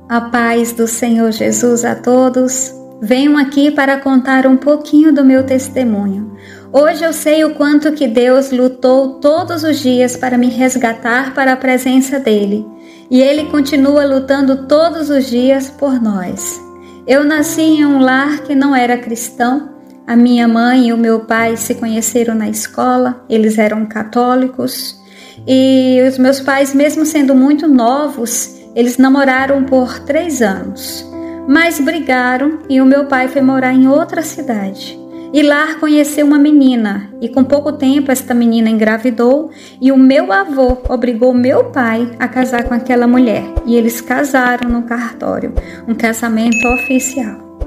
A paz do Senhor Jesus a todos. Venho aqui para contar um pouquinho do meu testemunho. Hoje eu sei o quanto que Deus lutou todos os dias para me resgatar para a presença dEle. E Ele continua lutando todos os dias por nós. Eu nasci em um lar que não era cristão. A minha mãe e o meu pai se conheceram na escola. Eles eram católicos. E os meus pais, mesmo sendo muito novos, eles namoraram por 3 anos, mas brigaram e o meu pai foi morar em outra cidade. E lá conheceu uma menina e com pouco tempo esta menina engravidou e o meu avô obrigou meu pai a casar com aquela mulher. E eles casaram no cartório, um casamento oficial.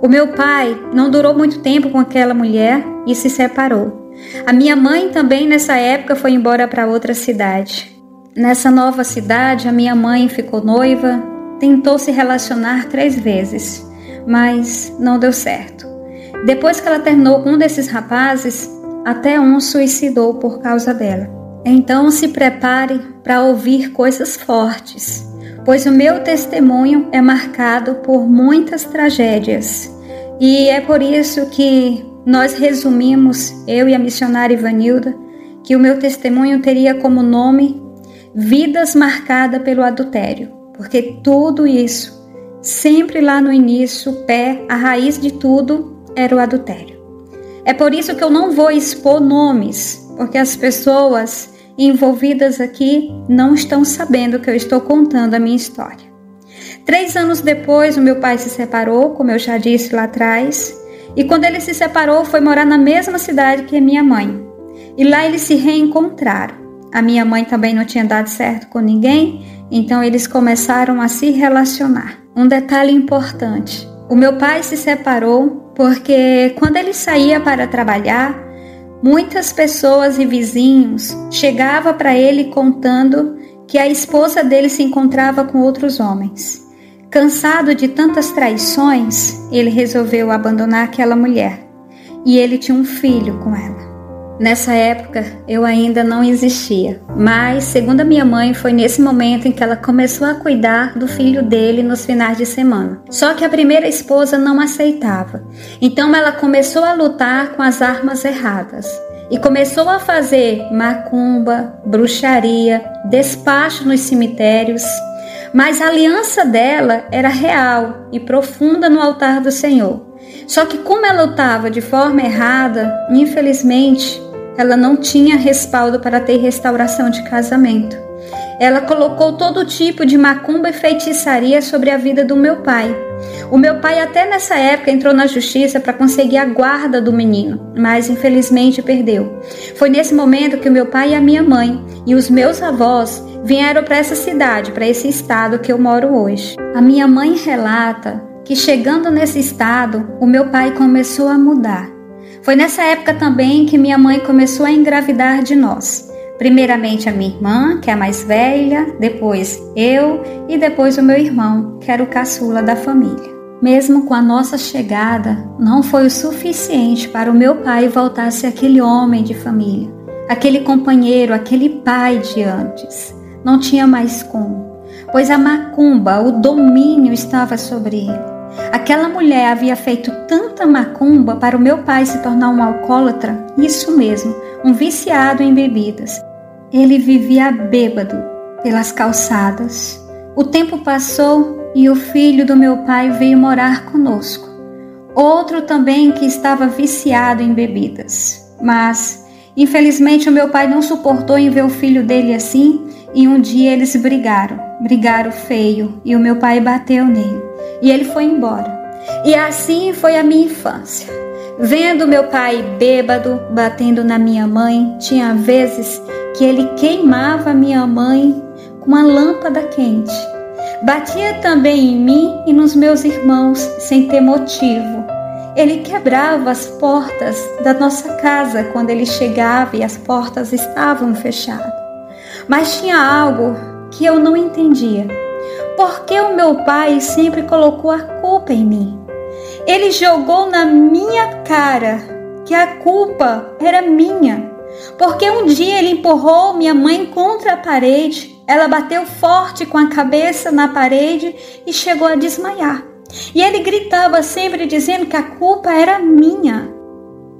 O meu pai não durou muito tempo com aquela mulher e se separou. A minha mãe também nessa época foi embora para outra cidade. Nessa nova cidade, a minha mãe ficou noiva, tentou se relacionar 3 vezes, mas não deu certo. Depois que ela terminou com um desses rapazes, até um suicidou por causa dela. Então se prepare para ouvir coisas fortes, pois o meu testemunho é marcado por muitas tragédias. E é por isso que nós resumimos, eu e a missionária Ivanilda, que o meu testemunho teria como nome Vidas marcadas pelo adultério, porque tudo isso, sempre lá no início, a raiz de tudo era o adultério. É por isso que eu não vou expor nomes, porque as pessoas envolvidas aqui não estão sabendo que eu estou contando a minha história. 3 anos depois, o meu pai se separou, como eu já disse lá atrás, e quando ele se separou, foi morar na mesma cidade que a minha mãe. E lá eles se reencontraram. A minha mãe também não tinha dado certo com ninguém, então eles começaram a se relacionar. Um detalhe importante, o meu pai se separou porque quando ele saía para trabalhar, muitas pessoas e vizinhos chegavam para ele contando que a esposa dele se encontrava com outros homens. Cansado de tantas traições, ele resolveu abandonar aquela mulher e ele tinha um filho com ela. Nessa época, eu ainda não existia, mas, segundo a minha mãe, foi nesse momento em que ela começou a cuidar do filho dele nos finais de semana. Só que a primeira esposa não aceitava, então ela começou a lutar com as armas erradas e começou a fazer macumba, bruxaria, despacho nos cemitérios, mas a aliança dela era real e profunda no altar do Senhor. Só que como ela lutava de forma errada, infelizmente, ela não tinha respaldo para ter restauração de casamento. Ela colocou todo tipo de macumba e feitiçaria sobre a vida do meu pai. O meu pai até nessa época entrou na justiça para conseguir a guarda do menino, mas infelizmente perdeu. Foi nesse momento que o meu pai e a minha mãe e os meus avós vieram para essa cidade, para esse estado que eu moro hoje. A minha mãe relata que chegando nesse estado, o meu pai começou a mudar. Foi nessa época também que minha mãe começou a engravidar de nós. Primeiramente a minha irmã, que é a mais velha, depois eu e depois o meu irmão, que era o caçula da família. Mesmo com a nossa chegada, não foi o suficiente para o meu pai voltar a ser aquele homem de família, aquele companheiro, aquele pai de antes. Não tinha mais como, pois a macumba, o domínio estava sobre ele. Aquela mulher havia feito tanta macumba para o meu pai se tornar um alcoólatra, isso mesmo, um viciado em bebidas. Ele vivia bêbado pelas calçadas. O tempo passou e o filho do meu pai veio morar conosco. Outro também que estava viciado em bebidas. Mas, infelizmente, o meu pai não suportou em ver o filho dele assim e um dia eles brigaram feio e o meu pai bateu nele. E ele foi embora. E assim foi a minha infância. Vendo meu pai bêbado, batendo na minha mãe, tinha vezes que ele queimava minha mãe com uma lâmpada quente. Batia também em mim e nos meus irmãos sem ter motivo. Ele quebrava as portas da nossa casa quando ele chegava e as portas estavam fechadas. Mas tinha algo que eu não entendia. Por que o meu pai sempre colocou a culpa em mim? Ele jogou na minha cara que a culpa era minha. Porque um dia ele empurrou minha mãe contra a parede, Ela bateu forte com a cabeça na parede e chegou a desmaiar. E ele gritava sempre dizendo que a culpa era minha.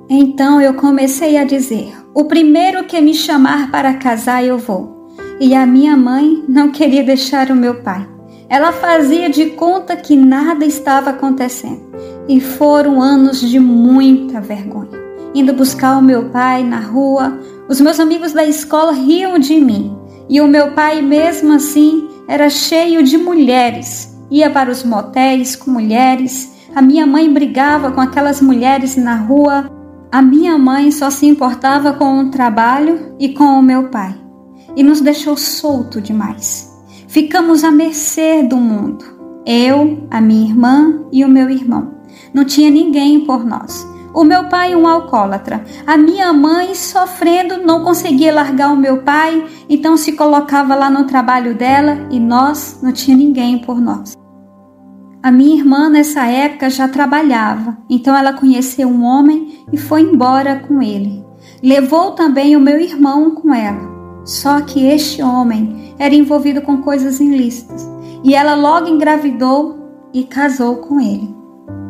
Então eu comecei a dizer: o primeiro que me chamar para casar eu vou. E a minha mãe não queria deixar o meu pai. Ela fazia de conta que nada estava acontecendo. E foram anos de muita vergonha. Indo buscar o meu pai na rua, os meus amigos da escola riam de mim. E o meu pai, mesmo assim, era cheio de mulheres. Ia para os motéis com mulheres. A minha mãe brigava com aquelas mulheres na rua. A minha mãe só se importava com o trabalho e com o meu pai. E nos deixou solto demais. Ficamos à mercê do mundo. Eu, a minha irmã e o meu irmão. Não tinha ninguém por nós. O meu pai um alcoólatra. A minha mãe sofrendo, não conseguia largar o meu pai, então se colocava lá no trabalho dela e nós não tinha ninguém por nós. A minha irmã nessa época já trabalhava, então ela conheceu um homem e foi embora com ele. Levou também o meu irmão com ela. Só que este homem era envolvido com coisas ilícitas e ela logo engravidou e casou com ele.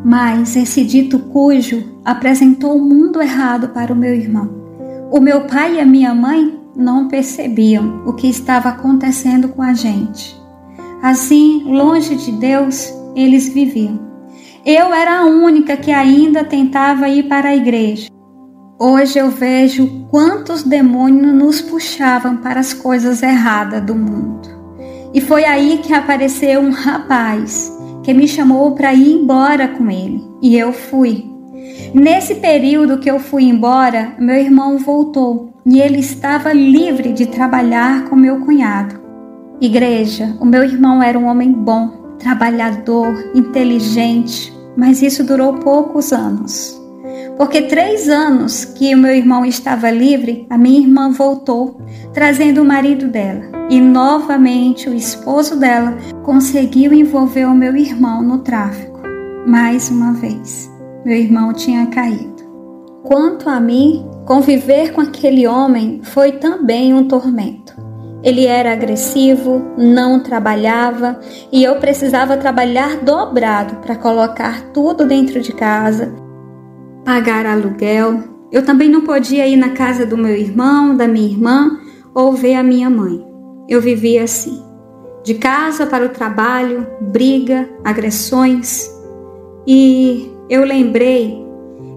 Mas esse dito cujo apresentou o mundo errado para o meu irmão. O meu pai e a minha mãe não percebiam o que estava acontecendo com a gente. Assim, longe de Deus, eles viviam. Eu era a única que ainda tentava ir para a igreja. Hoje eu vejo quantos demônios nos puxavam para as coisas erradas do mundo. E foi aí que apareceu um rapaz que me chamou para ir embora com ele. E eu fui. Nesse período que eu fui embora, meu irmão voltou. E ele estava livre de trabalhar com meu cunhado. Igreja, o meu irmão era um homem bom, trabalhador, inteligente. Mas isso durou poucos anos. Porque 3 anos que o meu irmão estava livre, a minha irmã voltou, trazendo o marido dela. E novamente o esposo dela conseguiu envolver o meu irmão no tráfico. Mais uma vez, meu irmão tinha caído. Quanto a mim, conviver com aquele homem foi também um tormento. Ele era agressivo, não trabalhava e eu precisava trabalhar dobrado para colocar tudo dentro de casa, pagar aluguel. Eu também não podia ir na casa do meu irmão, da minha irmã ou ver a minha mãe. Eu vivia assim, de casa para o trabalho, briga, agressões. E eu lembrei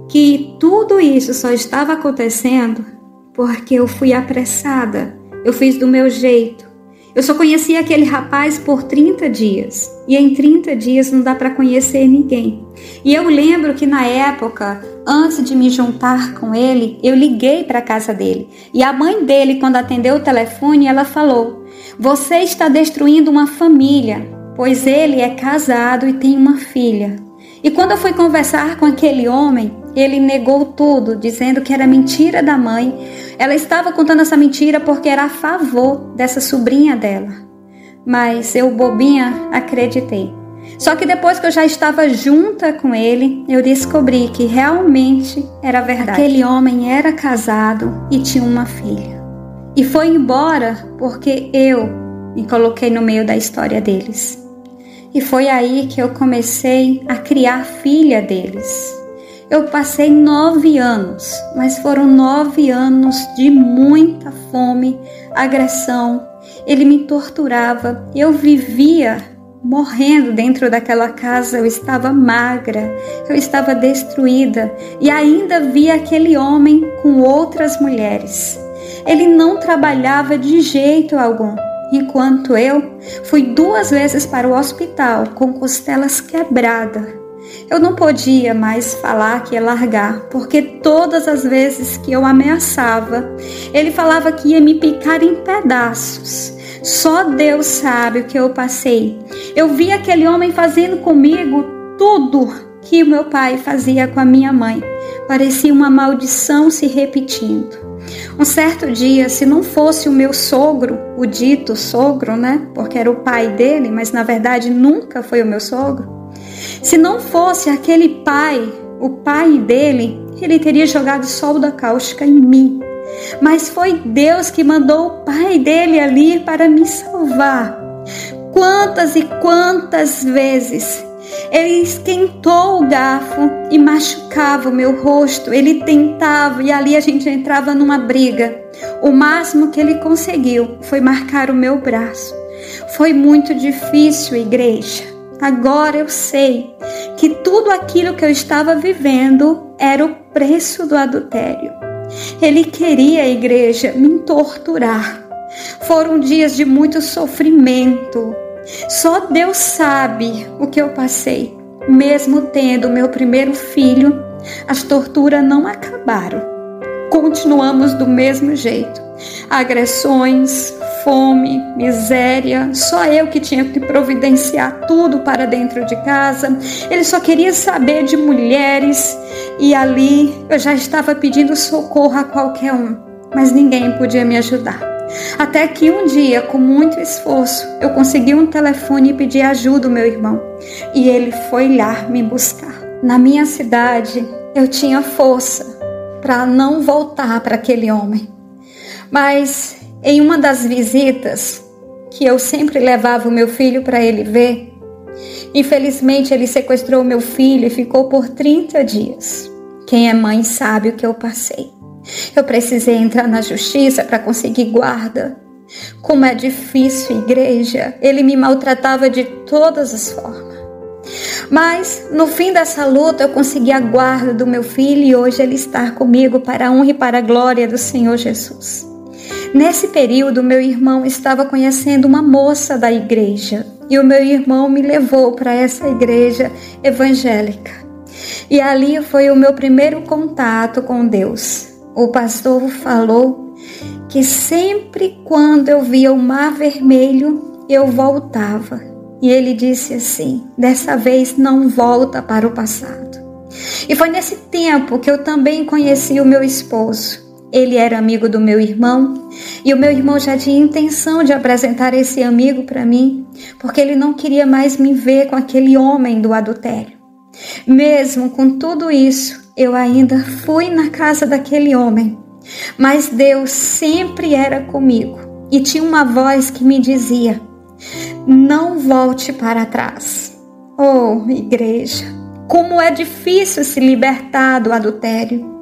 que tudo isso só estava acontecendo porque eu fui apressada, eu fiz do meu jeito. Eu só conheci aquele rapaz por 30 dias. E em 30 dias não dá para conhecer ninguém. E eu lembro que na época, antes de me juntar com ele, eu liguei para a casa dele. E a mãe dele, quando atendeu o telefone, ela falou: "Você está destruindo uma família, pois ele é casado e tem uma filha." E quando eu fui conversar com aquele homem, ele negou tudo, dizendo que era mentira da mãe. Ela estava contando essa mentira porque era a favor dessa sobrinha dela. Mas eu, bobinha, acreditei. Só que depois que eu já estava junta com ele, eu descobri que realmente era verdade. Aquele homem era casado e tinha uma filha. E foi embora porque eu me coloquei no meio da história deles. E foi aí que eu comecei a criar a filha deles. Eu passei 9 anos, mas foram 9 anos de muita fome, agressão. Ele me torturava, eu vivia morrendo dentro daquela casa. Eu estava magra, eu estava destruída e ainda via aquele homem com outras mulheres. Ele não trabalhava de jeito algum. Enquanto eu fui 2 vezes para o hospital com costelas quebradas. Eu não podia mais falar que ia largar, porque todas as vezes que eu ameaçava, ele falava que ia me picar em pedaços. Só Deus sabe o que eu passei. Eu vi aquele homem fazendo comigo tudo que o meu pai fazia com a minha mãe. Parecia uma maldição se repetindo. Um certo dia, se não fosse o meu sogro, o dito sogro, né? Porque era o pai dele, mas na verdade nunca foi o meu sogro. Se não fosse aquele pai, o pai dele, ele teria jogado solda cáustica em mim. mas foi Deus que mandou o pai dele ali para me salvar. Quantas e quantas vezes ele esquentou o garfo e machucava o meu rosto. Ele tentava e ali a gente entrava numa briga. O máximo que ele conseguiu foi marcar o meu braço. Foi muito difícil, igreja. Agora eu sei que tudo aquilo que eu estava vivendo era o preço do adultério. Ele queria, igreja, me torturar. Foram dias de muito sofrimento. Só Deus sabe o que eu passei. Mesmo tendo meu primeiro filho, as torturas não acabaram. Continuamos do mesmo jeito. Agressões, fome, miséria. Só eu que tinha que providenciar tudo para dentro de casa. Ele só queria saber de mulheres. E ali eu já estava pedindo socorro a qualquer um. Mas ninguém podia me ajudar. Até que um dia, com muito esforço, eu consegui um telefone e pedi ajuda ao meu irmão. E ele foi lá me buscar. Na minha cidade, eu tinha força para não voltar para aquele homem. Mas em uma das visitas que eu sempre levava o meu filho para ele ver, infelizmente ele sequestrou meu filho e ficou por 30 dias. Quem é mãe sabe o que eu passei. Eu precisei entrar na justiça para conseguir guarda. Como é difícil, igreja. Ele me maltratava de todas as formas. Mas no fim dessa luta eu consegui a guarda do meu filho e hoje ele está comigo para a honra e para a glória do Senhor Jesus. Nesse período, meu irmão estava conhecendo uma moça da igreja e o meu irmão me levou para essa igreja evangélica. E ali foi o meu primeiro contato com Deus. O pastor falou que sempre quando eu via o mar vermelho, eu voltava. E ele disse assim: dessa vez não volta para o passado. E foi nesse tempo que eu também conheci o meu esposo. Ele era amigo do meu irmão e o meu irmão já tinha intenção de apresentar esse amigo para mim, porque ele não queria mais me ver com aquele homem do adultério. Mesmo com tudo isso, eu ainda fui na casa daquele homem, mas Deus sempre era comigo e tinha uma voz que me dizia: não volte para trás. Oh, igreja, como é difícil se libertar do adultério.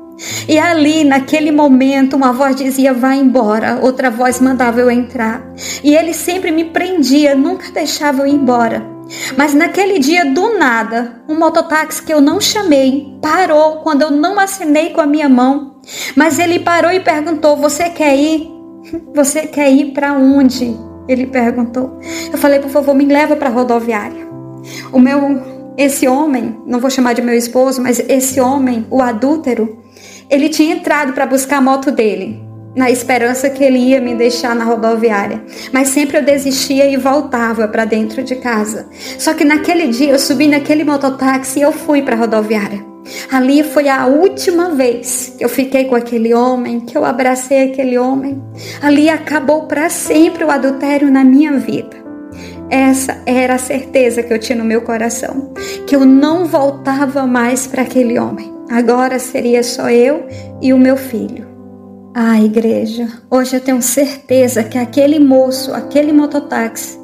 E ali, naquele momento, uma voz dizia: vai embora, outra voz mandava eu entrar. E ele sempre me prendia, nunca deixava eu ir embora. Mas naquele dia, do nada, um mototáxi que eu não chamei parou quando eu não acenei com a minha mão. Mas ele parou e perguntou: você quer ir? Você quer ir para onde? Ele perguntou. Eu falei: por favor, me leva para a rodoviária. Esse homem, não vou chamar de meu esposo, mas esse homem, o adúltero, ele tinha entrado para buscar a moto dele, na esperança que ele ia me deixar na rodoviária. Mas sempre eu desistia e voltava para dentro de casa. Só que naquele dia eu subi naquele mototáxi e eu fui para a rodoviária. Ali foi a última vez que eu fiquei com aquele homem, que eu abracei aquele homem. Ali acabou para sempre o adultério na minha vida. Essa era a certeza que eu tinha no meu coração, que eu não voltava mais para aquele homem. Agora seria só eu e o meu filho. Ah, igreja, hoje eu tenho certeza que aquele moço, aquele mototáxi,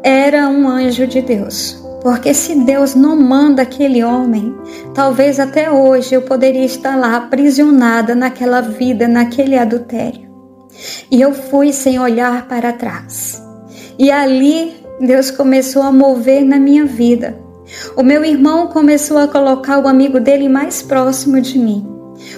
era um anjo de Deus. Porque se Deus não manda aquele homem, talvez até hoje eu poderia estar lá aprisionada naquela vida, naquele adultério. E eu fui sem olhar para trás. E ali Deus começou a mover na minha vida. O meu irmão começou a colocar o amigo dele mais próximo de mim.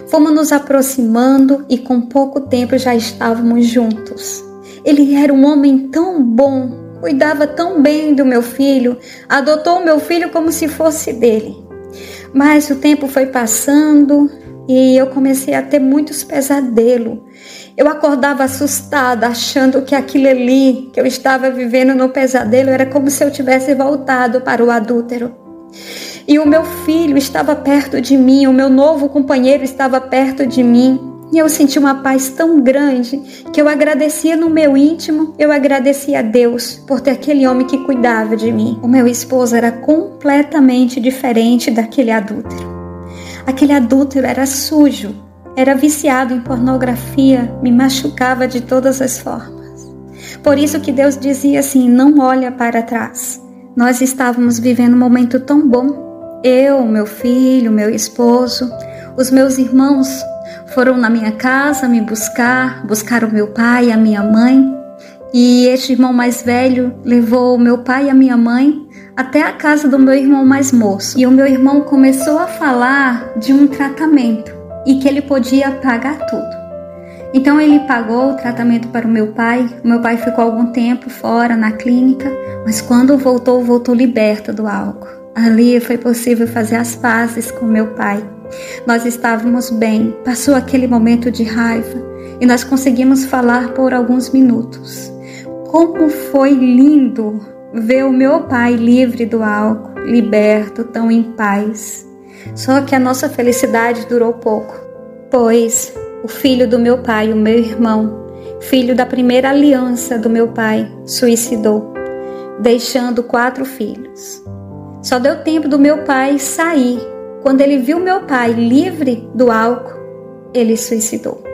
Fomos nos aproximando e com pouco tempo já estávamos juntos. Ele era um homem tão bom, cuidava tão bem do meu filho, adotou o meu filho como se fosse dele. Mas o tempo foi passando e eu comecei a ter muitos pesadelos. Eu acordava assustada, achando que aquilo ali que eu estava vivendo no pesadelo era como se eu tivesse voltado para o adúltero. E o meu filho estava perto de mim, o meu novo companheiro estava perto de mim. E eu senti uma paz tão grande que eu agradecia no meu íntimo, eu agradecia a Deus por ter aquele homem que cuidava de mim. O meu esposo era completamente diferente daquele adúltero. Aquele adúltero era sujo, era viciado em pornografia, me machucava de todas as formas. Por isso que Deus dizia assim: não olha para trás. Nós estávamos vivendo um momento tão bom. Eu, meu filho, meu esposo, os meus irmãos foram na minha casa me buscar o meu pai e a minha mãe. E este irmão mais velho levou o meu pai e a minha mãe até a casa do meu irmão mais moço. E o meu irmão começou a falar de um tratamento e que ele podia pagar tudo. Então ele pagou o tratamento para o meu pai. O meu pai ficou algum tempo fora na clínica, mas quando voltou liberto do álcool. Ali foi possível fazer as pazes com meu pai. Nós estávamos bem, passou aquele momento de raiva e nós conseguimos falar por alguns minutos. Como foi lindo ver o meu pai livre do álcool, liberto, tão em paz. Só que a nossa felicidade durou pouco, pois o filho do meu pai, o meu irmão, filho da primeira aliança do meu pai, suicidou, deixando 4 filhos. Só deu tempo do meu pai sair. Quando ele viu meu pai livre do álcool, ele suicidou.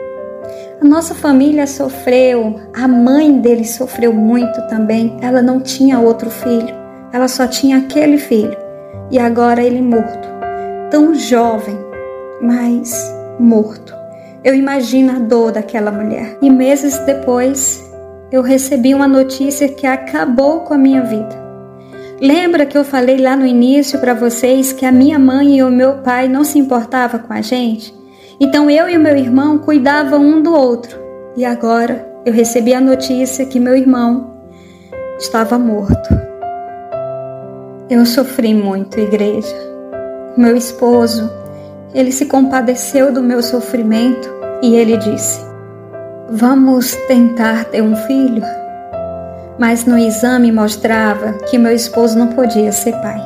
A nossa família sofreu, a mãe dele sofreu muito também. Ela não tinha outro filho, ela só tinha aquele filho. E agora ele morto, tão jovem, mas morto. Eu imagino a dor daquela mulher. E meses depois, eu recebi uma notícia que acabou com a minha vida. Lembra que eu falei lá no início para vocês que a minha mãe e o meu pai não se importavam com a gente? Então eu e o meu irmão cuidavam um do outro. E agora eu recebi a notícia que meu irmão estava morto. Eu sofri muito, igreja. Meu esposo, ele se compadeceu do meu sofrimento e ele disse: vamos tentar ter um filho? Mas no exame mostrava que meu esposo não podia ser pai.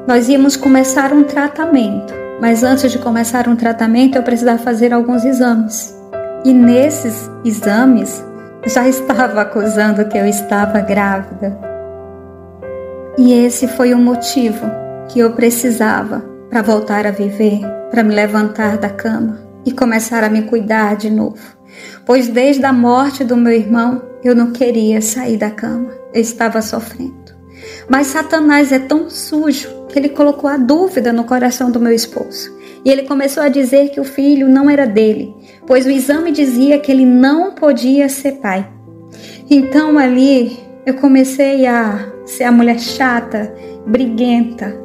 Nós íamos começar um tratamento, mas antes de começar um tratamento eu precisava fazer alguns exames. E nesses exames já estava acusando que eu estava grávida. E esse foi o motivo que eu precisava para voltar a viver, para me levantar da cama e começar a me cuidar de novo. Pois desde a morte do meu irmão, eu não queria sair da cama, eu estava sofrendo. Mas Satanás é tão sujo que ele colocou a dúvida no coração do meu esposo. E ele começou a dizer que o filho não era dele, pois o exame dizia que ele não podia ser pai. Então ali eu comecei a ser a mulher chata, briguenta.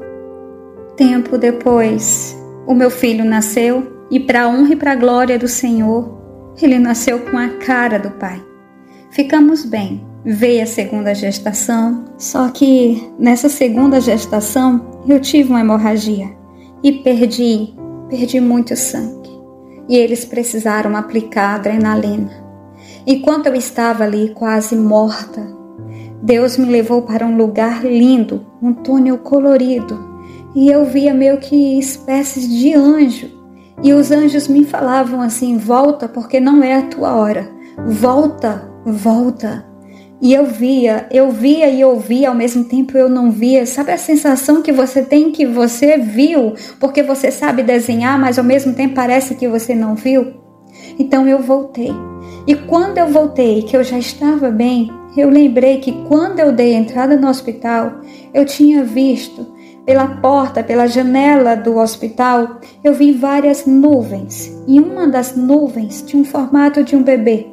Tempo depois, o meu filho nasceu e para a honra e para a glória do Senhor, ele nasceu com a cara do pai. Ficamos bem. Veio a segunda gestação, só que nessa segunda gestação eu tive uma hemorragia e perdi muito sangue. E eles precisaram aplicar adrenalina. Enquanto eu estava ali quase morta, Deus me levou para um lugar lindo, um túnel colorido, e eu via meio que espécies de anjo. E os anjos me falavam assim: volta, porque não é a tua hora. Volta, volta. E eu via e ouvia, ao mesmo tempo eu não via. Sabe a sensação que você tem que você viu, porque você sabe desenhar, mas ao mesmo tempo parece que você não viu? Então eu voltei. E quando eu voltei, que eu já estava bem, eu lembrei que quando eu dei a entrada no hospital, eu tinha visto pela porta, pela janela do hospital, eu vi várias nuvens. E uma das nuvens tinha um formato de um bebê.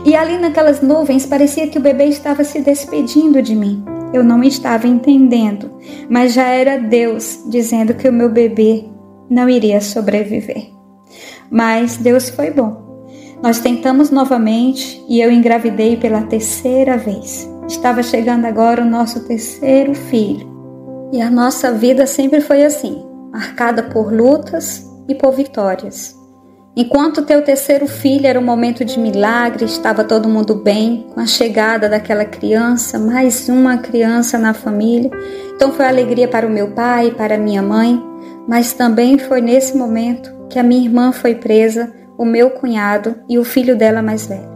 E ali naquelas nuvens parecia que o bebê estava se despedindo de mim. Eu não estava entendendo, mas já era Deus dizendo que o meu bebê não iria sobreviver. Mas Deus foi bom. Nós tentamos novamente e eu engravidei pela 3ª vez. Estava chegando agora o nosso 3º filho. E a nossa vida sempre foi assim, marcada por lutas e por vitórias. Enquanto teu 3º filho era um momento de milagre, estava todo mundo bem, com a chegada daquela criança, mais uma criança na família. Então foi alegria para o meu pai, para a minha mãe, mas também foi nesse momento que a minha irmã foi presa, o meu cunhado e o filho dela mais velho.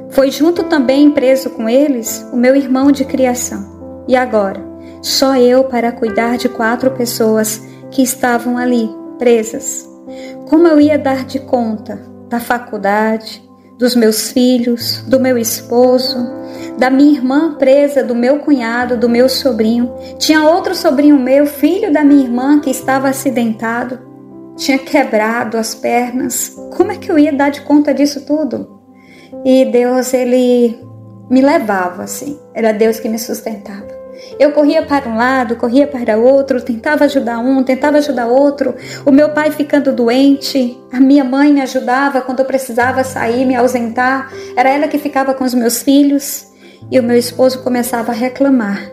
Foi junto também preso com eles o meu irmão de criação. E agora, só eu para cuidar de 4 pessoas que estavam ali, presas. Como eu ia dar de conta da faculdade, dos meus filhos, do meu esposo, da minha irmã presa, do meu cunhado, do meu sobrinho. Tinha outro sobrinho meu, filho da minha irmã, que estava acidentado, tinha quebrado as pernas. Como é que eu ia dar de conta disso tudo? E Deus, Ele me levava assim, era Deus que me sustentava. Eu corria para um lado, corria para outro, tentava ajudar um, tentava ajudar outro. O meu pai ficando doente, a minha mãe me ajudava quando eu precisava sair, me ausentar. Era ela que ficava com os meus filhos. E o meu esposo começava a reclamar.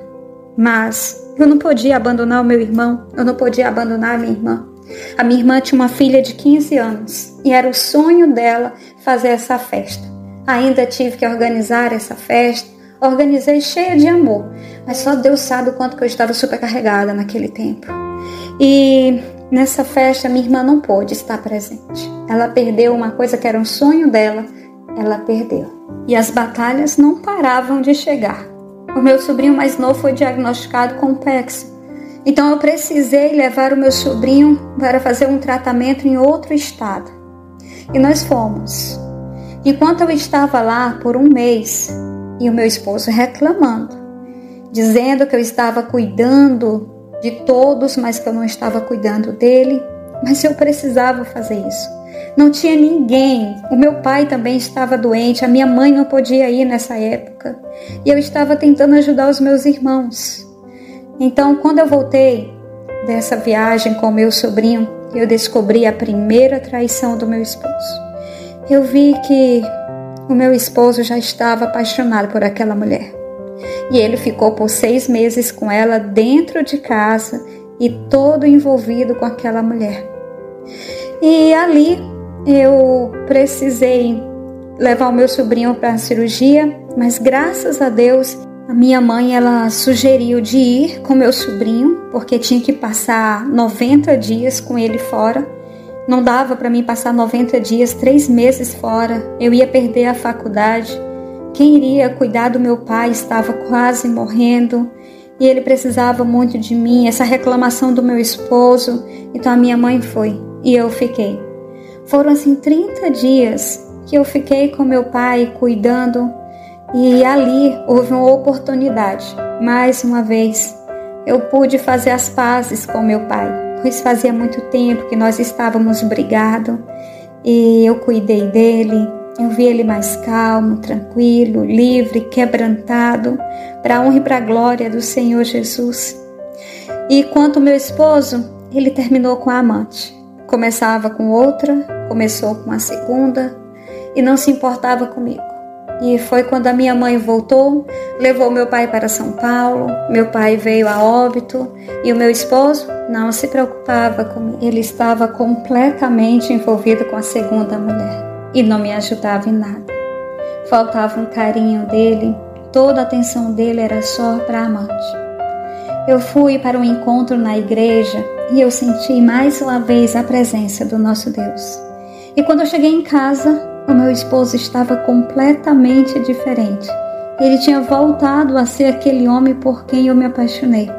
Mas eu não podia abandonar o meu irmão, eu não podia abandonar a minha irmã. A minha irmã tinha uma filha de 15 anos e era o sonho dela fazer essa festa. Ainda tive que organizar essa festa. Organizei cheia de amor, mas só Deus sabe o quanto que eu estava supercarregada naquele tempo. E nessa festa minha irmã não pôde estar presente. Ela perdeu uma coisa que era um sonho dela, ela perdeu. E as batalhas não paravam de chegar. O meu sobrinho mais novo foi diagnosticado com PEX. Então eu precisei levar o meu sobrinho para fazer um tratamento em outro estado. E nós fomos. Enquanto eu estava lá por um mês, e o meu esposo reclamando, dizendo que eu estava cuidando de todos, mas que eu não estava cuidando dele. Mas eu precisava fazer isso. Não tinha ninguém. O meu pai também estava doente, a minha mãe não podia ir nessa época. E eu estava tentando ajudar os meus irmãos. Então, quando eu voltei dessa viagem com o meu sobrinho, eu descobri a primeira traição do meu esposo. Eu vi que o meu esposo já estava apaixonado por aquela mulher. E ele ficou por 6 meses com ela dentro de casa e todo envolvido com aquela mulher. E ali eu precisei levar o meu sobrinho para a cirurgia, mas graças a Deus a minha mãe ela sugeriu de ir com meu sobrinho, porque tinha que passar 90 dias com ele fora. Não dava para mim passar 90 dias, 3 meses fora. Eu ia perder a faculdade. Quem iria cuidar do meu pai estava quase morrendo. E ele precisava muito de mim. Essa reclamação do meu esposo. Então a minha mãe foi. E eu fiquei. Foram assim 30 dias que eu fiquei com meu pai cuidando. E ali houve uma oportunidade. Mais uma vez, eu pude fazer as pazes com meu pai. Pois fazia muito tempo que nós estávamos brigados e eu cuidei dele, eu vi ele mais calmo, tranquilo, livre, quebrantado, para a honra e para a glória do Senhor Jesus. E quanto ao meu esposo, ele terminou com a amante. Começava com outra, começou com a segunda e não se importava comigo. E foi quando a minha mãe voltou, levou meu pai para São Paulo, meu pai veio a óbito e o meu esposo não se preocupava comigo. Ele estava completamente envolvido com a segunda mulher e não me ajudava em nada. Faltava um carinho dele, toda a atenção dele era só para a amante. Eu fui para um encontro na igreja e eu senti mais uma vez a presença do nosso Deus. E quando eu cheguei em casa, o meu esposo estava completamente diferente. Ele tinha voltado a ser aquele homem por quem eu me apaixonei.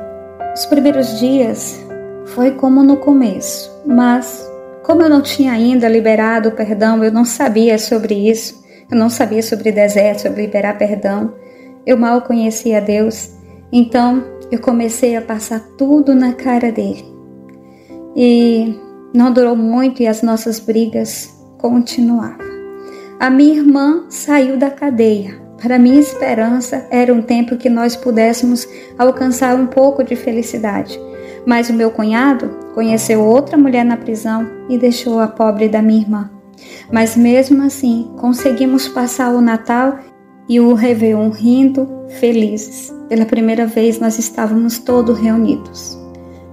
Os primeiros dias foi como no começo, mas como eu não tinha ainda liberado o perdão, eu não sabia sobre isso, eu não sabia sobre deserto, sobre liberar perdão, eu mal conhecia Deus, então eu comecei a passar tudo na cara dele. E não durou muito e as nossas brigas continuavam. A minha irmã saiu da cadeia. Para minha esperança, era um tempo que nós pudéssemos alcançar um pouco de felicidade. Mas o meu cunhado conheceu outra mulher na prisão e deixou a pobre da minha irmã. Mas mesmo assim, conseguimos passar o Natal e o Réveillon rindo, felizes. Pela primeira vez nós estávamos todos reunidos.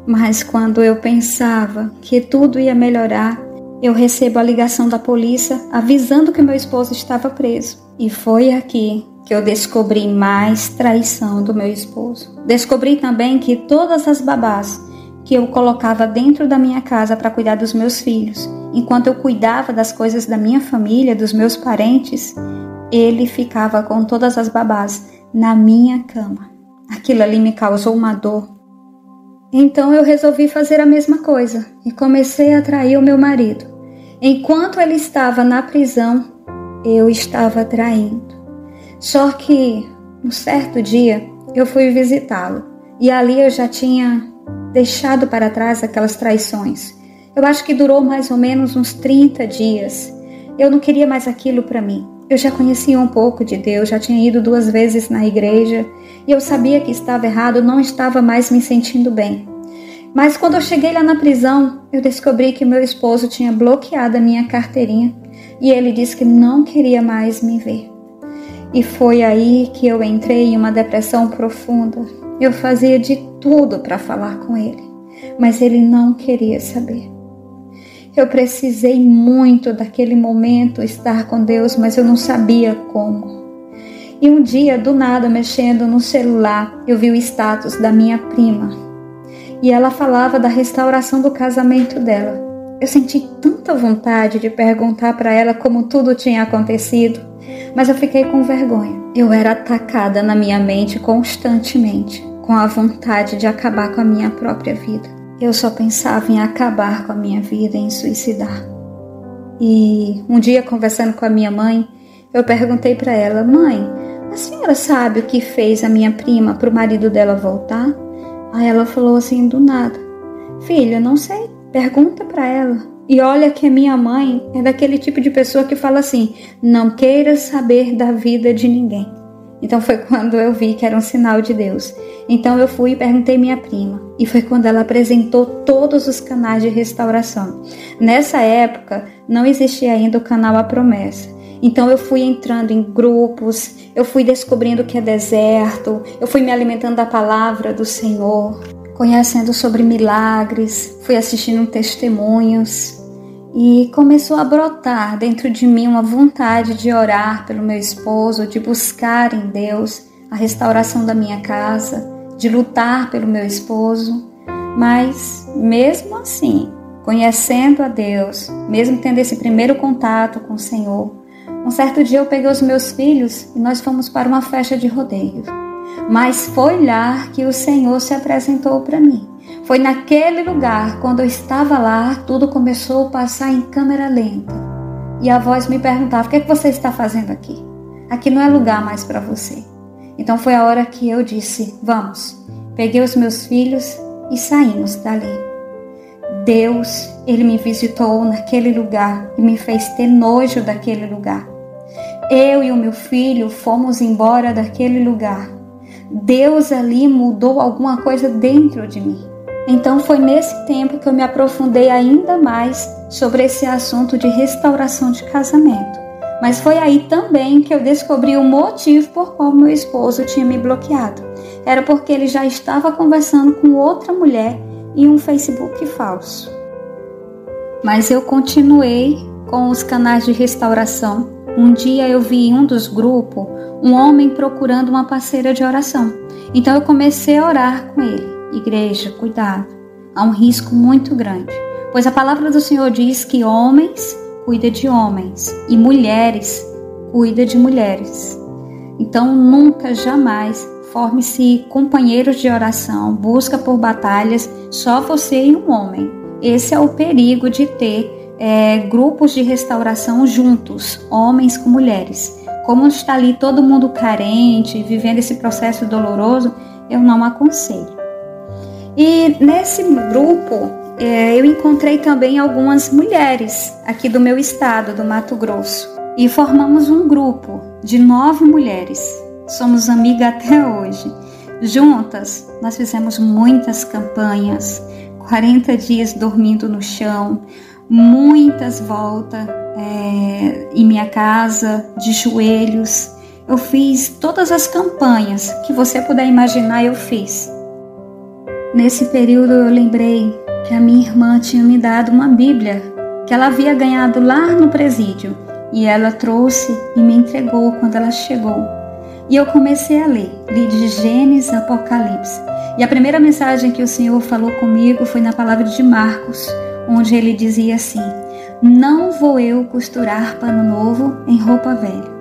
Mas quando eu pensava que tudo ia melhorar, eu recebo a ligação da polícia avisando que meu esposo estava preso. E foi aqui que eu descobri mais traição do meu esposo. Descobri também que todas as babás que eu colocava dentro da minha casa para cuidar dos meus filhos, enquanto eu cuidava das coisas da minha família, dos meus parentes, ele ficava com todas as babás na minha cama. Aquilo ali me causou uma dor. Então eu resolvi fazer a mesma coisa e comecei a trair o meu marido. Enquanto ele estava na prisão, eu estava traindo. Só que, um certo dia, eu fui visitá-lo e ali eu já tinha deixado para trás aquelas traições. Eu acho que durou mais ou menos uns 30 dias. Eu não queria mais aquilo para mim. Eu já conhecia um pouco de Deus, já tinha ido 2 vezes na igreja e eu sabia que estava errado, não estava mais me sentindo bem. Mas quando eu cheguei lá na prisão, eu descobri que meu esposo tinha bloqueado a minha carteirinha e ele disse que não queria mais me ver. E foi aí que eu entrei em uma depressão profunda. Eu fazia de tudo para falar com ele, mas ele não queria saber. Eu precisei muito daquele momento estar com Deus, mas eu não sabia como. E um dia, do nada, mexendo no celular, eu vi o status da minha prima. E ela falava da restauração do casamento dela. Eu senti tanta vontade de perguntar para ela como tudo tinha acontecido, mas eu fiquei com vergonha. Eu era atacada na minha mente constantemente, com a vontade de acabar com a minha própria vida. Eu só pensava em acabar com a minha vida, em suicidar. E um dia, conversando com a minha mãe, eu perguntei para ela: mãe, a senhora sabe o que fez a minha prima para o marido dela voltar? Aí ela falou assim do nada: filha, não sei, pergunta para ela. E olha que a minha mãe é daquele tipo de pessoa que fala assim: não queira saber da vida de ninguém. Então foi quando eu vi que era um sinal de Deus. Então eu fui e perguntei minha prima. E foi quando ela apresentou todos os canais de restauração. Nessa época não existia ainda o canal A Promessa. Então eu fui entrando em grupos, eu fui descobrindo que é deserto, eu fui me alimentando da palavra do Senhor, conhecendo sobre milagres, fui assistindo testemunhos. E começou a brotar dentro de mim uma vontade de orar pelo meu esposo, de buscar em Deus a restauração da minha casa, de lutar pelo meu esposo. Mas mesmo assim, conhecendo a Deus, mesmo tendo esse primeiro contato com o Senhor, um certo dia eu peguei os meus filhos e nós fomos para uma festa de rodeio. Mas foi lá que o Senhor se apresentou para mim. Foi naquele lugar, quando eu estava lá, tudo começou a passar em câmera lenta. E a voz me perguntava: o que é que você está fazendo aqui? Aqui não é lugar mais para você. Então foi a hora que eu disse: vamos. Peguei os meus filhos e saímos dali. Deus, Ele me visitou naquele lugar e me fez ter nojo daquele lugar. Eu e o meu filho fomos embora daquele lugar. Deus ali mudou alguma coisa dentro de mim. Então foi nesse tempo que eu me aprofundei ainda mais sobre esse assunto de restauração de casamento. Mas foi aí também que eu descobri o motivo por qual meu esposo tinha me bloqueado. Era porque ele já estava conversando com outra mulher em um Facebook falso. Mas eu continuei com os canais de restauração. Um dia eu vi em um dos grupos um homem procurando uma parceira de oração. Então eu comecei a orar com ele. Igreja, cuidado, há um risco muito grande, pois a palavra do Senhor diz que homens cuidam de homens e mulheres cuidam de mulheres. Então nunca, jamais forme-se companheiros de oração, busca por batalhas, só você e um homem. Esse é o perigo de ter grupos de restauração juntos, homens com mulheres. Como está ali todo mundo carente, vivendo esse processo doloroso, eu não aconselho. E nesse grupo, eu encontrei também algumas mulheres aqui do meu estado, do Mato Grosso. E formamos um grupo de 9 mulheres. Somos amigas até hoje. Juntas, nós fizemos muitas campanhas, 40 dias dormindo no chão, muitas voltas em minha casa, de joelhos. Eu fiz todas as campanhas que você puder imaginar, eu fiz. Nesse período eu lembrei que a minha irmã tinha me dado uma Bíblia que ela havia ganhado lá no presídio e ela trouxe e me entregou quando ela chegou. E eu comecei a ler, li de Gênesis a Apocalipse. E a primeira mensagem que o Senhor falou comigo foi na palavra de Marcos, onde ele dizia assim: não vou eu costurar pano novo em roupa velha.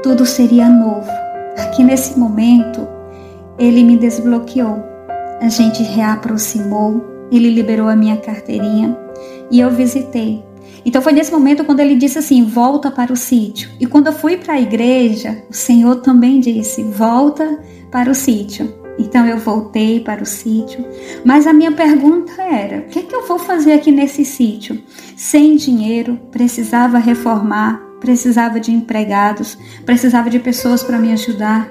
Tudo seria novo. Aqui nesse momento, ele me desbloqueou. a gente reaproximou, ele liberou a minha carteirinha e eu visitei. Então foi nesse momento quando ele disse assim, volta para o sítio. E quando eu fui para a igreja, o Senhor também disse, volta para o sítio. Então eu voltei para o sítio, mas a minha pergunta era, o que eu vou fazer aqui nesse sítio? Sem dinheiro, precisava reformar, precisava de empregados, precisava de pessoas para me ajudar.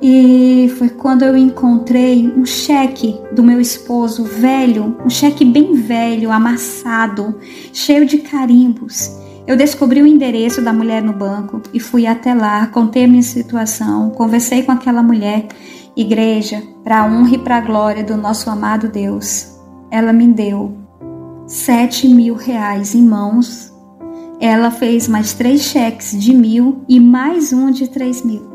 E foi quando eu encontrei um cheque do meu esposo velho, um cheque bem velho, amassado, cheio de carimbos. Eu descobri o endereço da mulher no banco e fui até lá, contei a minha situação, conversei com aquela mulher. Igreja, para a honra e para a glória do nosso amado Deus, ela me deu R$7.000 em mãos. Ela fez mais 3 cheques de 1.000 e mais um de 3.000.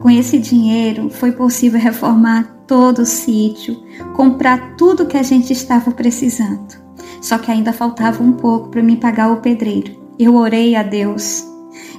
Com esse dinheiro foi possível reformar todo o sítio, comprar tudo que a gente estava precisando. Só que ainda faltava um pouco para me pagar o pedreiro. Eu orei a Deus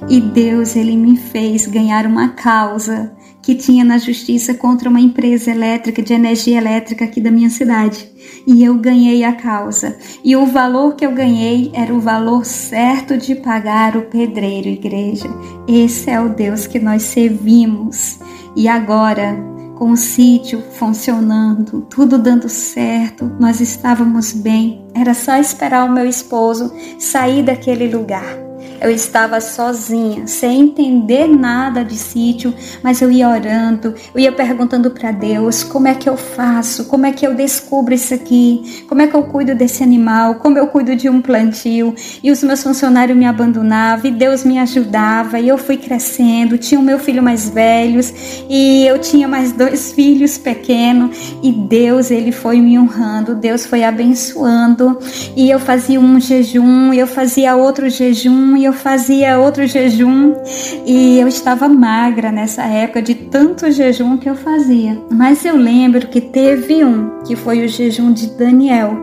e Deus ele me fez ganhar uma causa que tinha na justiça contra uma empresa elétrica, de energia elétrica aqui da minha cidade. E eu ganhei a causa. E o valor que eu ganhei era o valor certo de pagar o pedreiro, igreja. Esse é o Deus que nós servimos. E agora, com o sítio funcionando, tudo dando certo, nós estávamos bem. Era só esperar o meu esposo sair daquele lugar. Eu estava sozinha, sem entender nada de sítio, mas eu ia orando, eu ia perguntando para Deus, como é que eu faço, como é que eu descubro isso aqui, como é que eu cuido desse animal, como eu cuido de um plantio, e os meus funcionários me abandonavam, e Deus me ajudava, e eu fui crescendo, tinha o meu filho mais velho, e eu tinha mais 2 filhos pequenos, e Deus, ele foi me honrando, Deus foi abençoando, e eu fazia um jejum, e eu fazia outro jejum, e eu fazia outro jejum e eu estava magra nessa época de tanto jejum que eu fazia. Mas eu lembro que teve um, que foi o jejum de Daniel.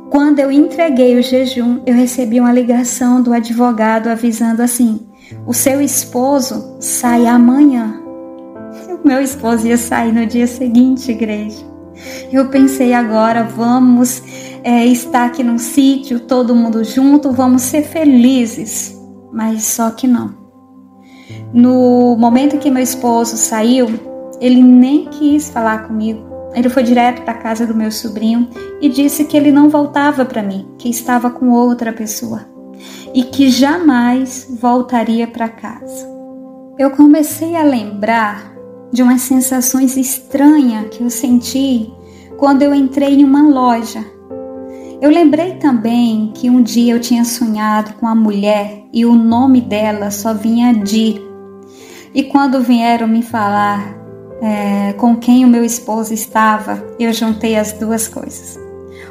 Quando eu entreguei o jejum, eu recebi uma ligação do advogado avisando assim, o seu esposo sai amanhã. O meu esposo ia sair no dia seguinte, igreja. Eu pensei agora, vamos estar aqui num sítio, todo mundo junto, vamos ser felizes. Mas só que não. No momento que meu esposo saiu, ele nem quis falar comigo. Ele foi direto para a casa do meu sobrinho e disse que ele não voltava para mim, que estava com outra pessoa e que jamais voltaria para casa. Eu comecei a lembrar de umas sensações estranhas que eu senti quando eu entrei em uma loja. Eu lembrei também que um dia eu tinha sonhado com uma mulher e o nome dela só vinha Di. E quando vieram me falar com quem o meu esposo estava, eu juntei as duas coisas.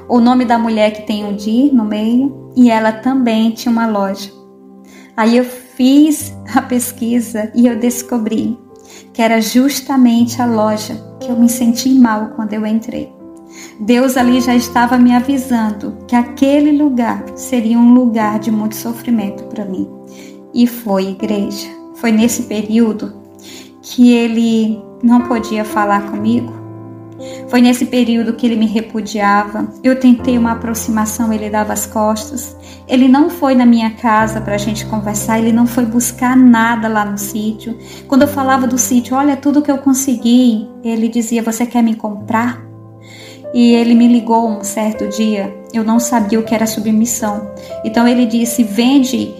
O nome da mulher que tem um Di no meio e ela também tinha uma loja. Aí eu fiz a pesquisa e eu descobri que era justamente a loja que eu me senti mal quando eu entrei. Deus ali já estava me avisando que aquele lugar seria um lugar de muito sofrimento para mim. E foi, igreja. Foi nesse período que ele não podia falar comigo. Foi nesse período que ele me repudiava. Eu tentei uma aproximação, ele dava as costas. Ele não foi na minha casa para a gente conversar, ele não foi buscar nada lá no sítio. Quando eu falava do sítio, olha tudo que eu consegui, ele dizia, você quer me comprar? E ele me ligou um certo dia, eu não sabia o que era submissão. Então ele disse, vende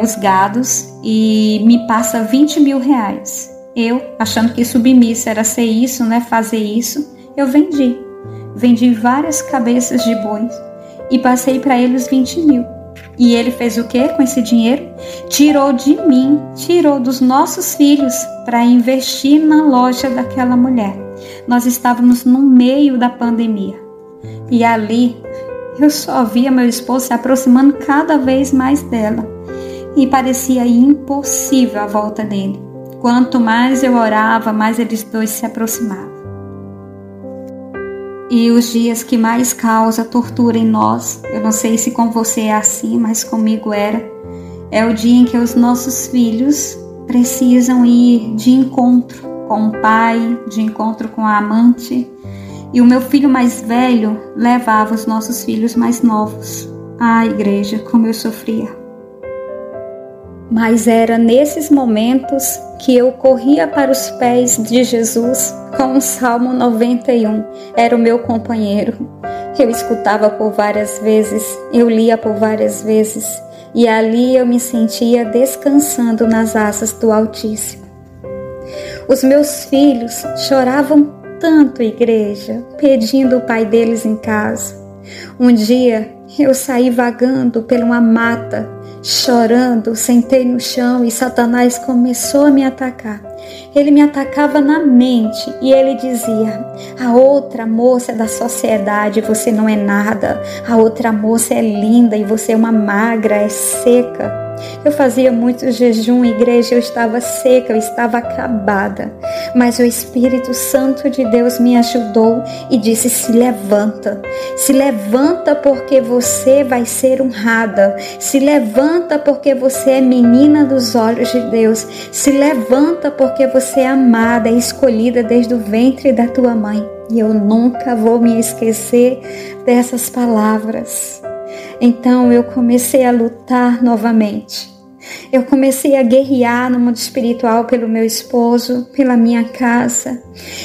os gados e me passa R$20.000. Eu, achando que submissa era ser isso, né, fazer isso, eu vendi. Vendi várias cabeças de boi e passei para ele os 20.000. E ele fez o que com esse dinheiro? Tirou de mim, tirou dos nossos filhos para investir na loja daquela mulher. Nós estávamos no meio da pandemia. E ali eu só via meu esposo se aproximando cada vez mais dela. E parecia impossível a volta dele. Quanto mais eu orava, mais eles dois se aproximavam. E os dias que mais causa tortura em nós, eu não sei se com você é assim, mas comigo é o dia em que os nossos filhos precisam ir de encontro com o pai, de encontro com a amante, E o meu filho mais velho levava os nossos filhos mais novos. Ah, igreja, como eu sofria. Mas era nesses momentos que eu corria para os pés de Jesus com o Salmo 91. Era o meu companheiro. Eu escutava por várias vezes, eu lia por várias vezes. E ali eu me sentia descansando nas asas do Altíssimo. Os meus filhos choravam tanto, igreja, pedindo o pai deles em casa. Um dia eu saí vagando por uma mata, chorando, sentei no chão e Satanás começou a me atacar. Ele me atacava na mente e ele dizia: a outra moça é da sociedade, você não é nada. A outra moça é linda e você é uma magra, é seca. Eu fazia muito jejum, igreja, eu estava seca, eu estava acabada. Mas o Espírito Santo de Deus me ajudou e disse: se levanta porque você vai ser honrada. Se levanta porque você é menina dos olhos de Deus. Se levanta porque você é amada, é escolhida desde o ventre da tua mãe. E eu nunca vou me esquecer dessas palavras. Então eu comecei a lutar novamente. Eu comecei a guerrear no mundo espiritual pelo meu esposo, pela minha casa.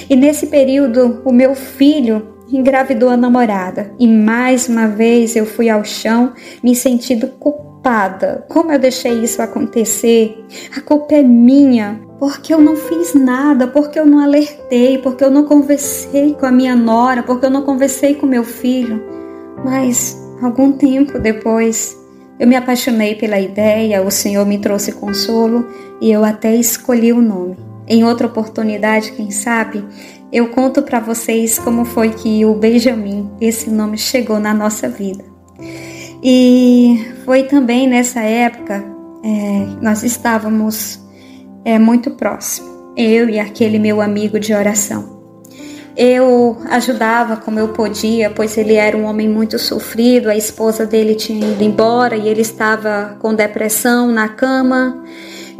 E nesse período, o meu filho engravidou a namorada. E mais uma vez eu fui ao chão, me sentindo culpada. Como eu deixei isso acontecer? A culpa é minha. Porque eu não fiz nada, porque eu não alertei, porque eu não conversei com a minha nora, porque eu não conversei com meu filho. Mas algum tempo depois, eu me apaixonei pela ideia, o Senhor me trouxe consolo e eu até escolhi o nome. Em outra oportunidade, quem sabe, eu conto para vocês como foi que o Benjamin, esse nome, chegou na nossa vida. E foi também nessa época, nós estávamos muito próximos, eu e aquele meu amigo de oração. Eu ajudava como eu podia, pois ele era um homem muito sofrido, a esposa dele tinha ido embora e ele estava com depressão na cama.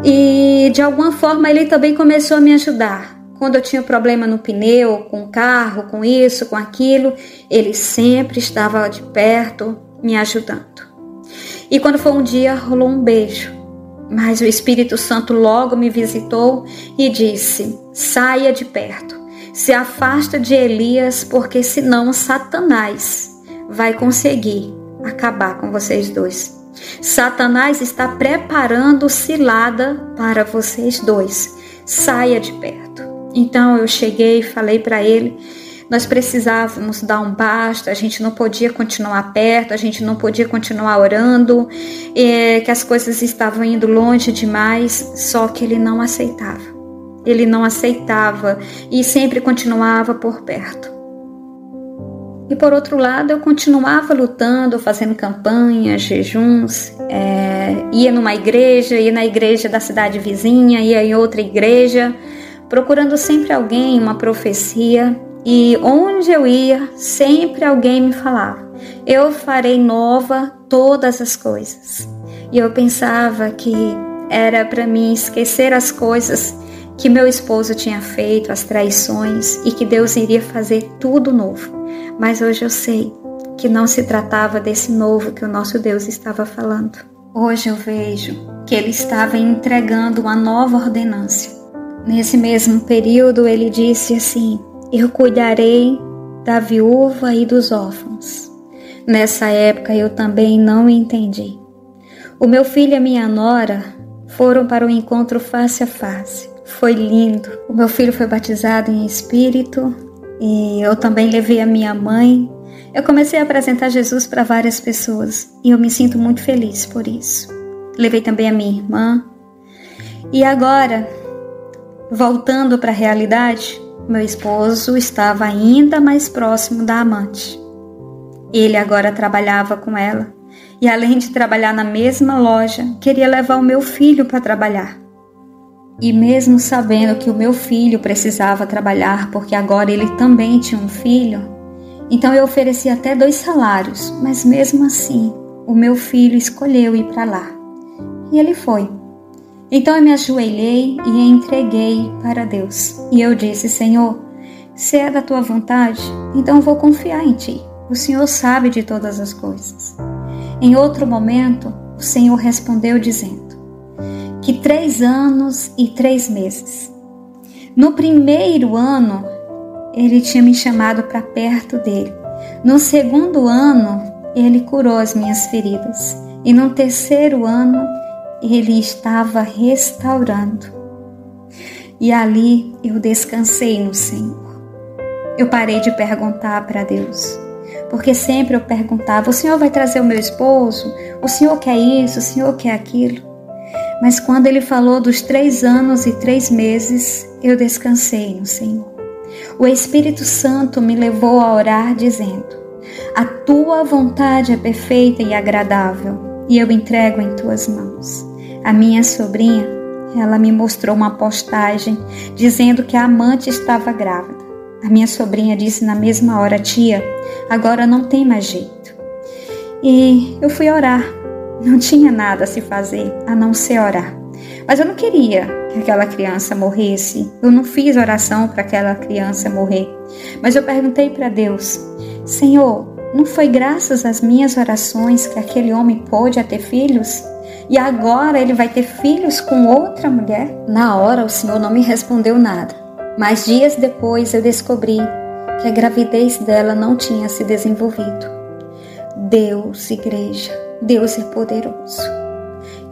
E de alguma forma ele também começou a me ajudar. Quando eu tinha problema no pneu, com o carro, com isso, com aquilo, ele sempre estava de perto me ajudando. E quando foi um dia, rolou um beijo. Mas o Espírito Santo logo me visitou e disse: saia de perto. Se afasta de Elias, porque senão Satanás vai conseguir acabar com vocês dois. Satanás está preparando cilada para vocês dois. Saia de perto. Então eu cheguei e falei para ele, nós precisávamos dar um basta, a gente não podia continuar perto, a gente não podia continuar orando, que as coisas estavam indo longe demais, só que ele não aceitava. Ele não aceitava e sempre continuava por perto. E por outro lado, eu continuava lutando, fazendo campanhas, jejuns, ia numa igreja, ia na igreja da cidade vizinha, ia em outra igreja, procurando sempre alguém, uma profecia. E onde eu ia, sempre alguém me falava: eu farei nova todas as coisas. E eu pensava que era para mim esquecer as coisas que meu esposo tinha feito, as traições, e que Deus iria fazer tudo novo. Mas hoje eu sei que não se tratava desse novo que o nosso Deus estava falando. Hoje eu vejo que ele estava entregando uma nova ordenança. Nesse mesmo período ele disse assim: eu cuidarei da viúva e dos órfãos. Nessa época eu também não entendi. O meu filho e a minha nora foram para o encontro face a face. Foi lindo. O meu filho foi batizado em espírito e eu também levei a minha mãe. Eu comecei a apresentar Jesus para várias pessoas e eu me sinto muito feliz por isso. Levei também a minha irmã. E agora, voltando para a realidade, meu esposo estava ainda mais próximo da amante. Ele agora trabalhava com ela e, além de trabalhar na mesma loja, queria levar o meu filho para trabalhar. E mesmo sabendo que o meu filho precisava trabalhar, porque agora ele também tinha um filho, então eu ofereci até 2 salários, mas mesmo assim, o meu filho escolheu ir para lá. E ele foi. Então eu me ajoelhei e entreguei para Deus. E eu disse: Senhor, Se é da tua vontade, então vou confiar em ti. O Senhor sabe de todas as coisas. Em outro momento, o Senhor respondeu dizendo que 3 anos e 3 meses. No primeiro ano, Ele tinha me chamado para perto dele. No segundo ano, Ele curou as minhas feridas. E no terceiro ano, Ele estava restaurando. E ali eu descansei no Senhor. Eu parei de perguntar para Deus, porque sempre eu perguntava: o Senhor vai trazer o meu esposo? O Senhor quer isso? O Senhor quer aquilo? Mas quando Ele falou dos 3 anos e 3 meses, eu descansei no Senhor. O Espírito Santo me levou a orar dizendo: a tua vontade é perfeita e agradável, e eu entrego em tuas mãos. A minha sobrinha, ela me mostrou uma postagem dizendo que a amante estava grávida. A minha sobrinha disse na mesma hora: tia, agora não tem mais jeito. E eu fui orar. Não tinha nada a se fazer a não ser orar. Mas eu não queria que aquela criança morresse. Eu não fiz oração para aquela criança morrer. Mas eu perguntei para Deus: Senhor, não foi graças às minhas orações que aquele homem pôde ter filhos? E agora ele vai ter filhos com outra mulher? Na hora o Senhor não me respondeu nada. Mas dias depois eu descobri que a gravidez dela não tinha se desenvolvido. Deus, igreja, Deus é poderoso.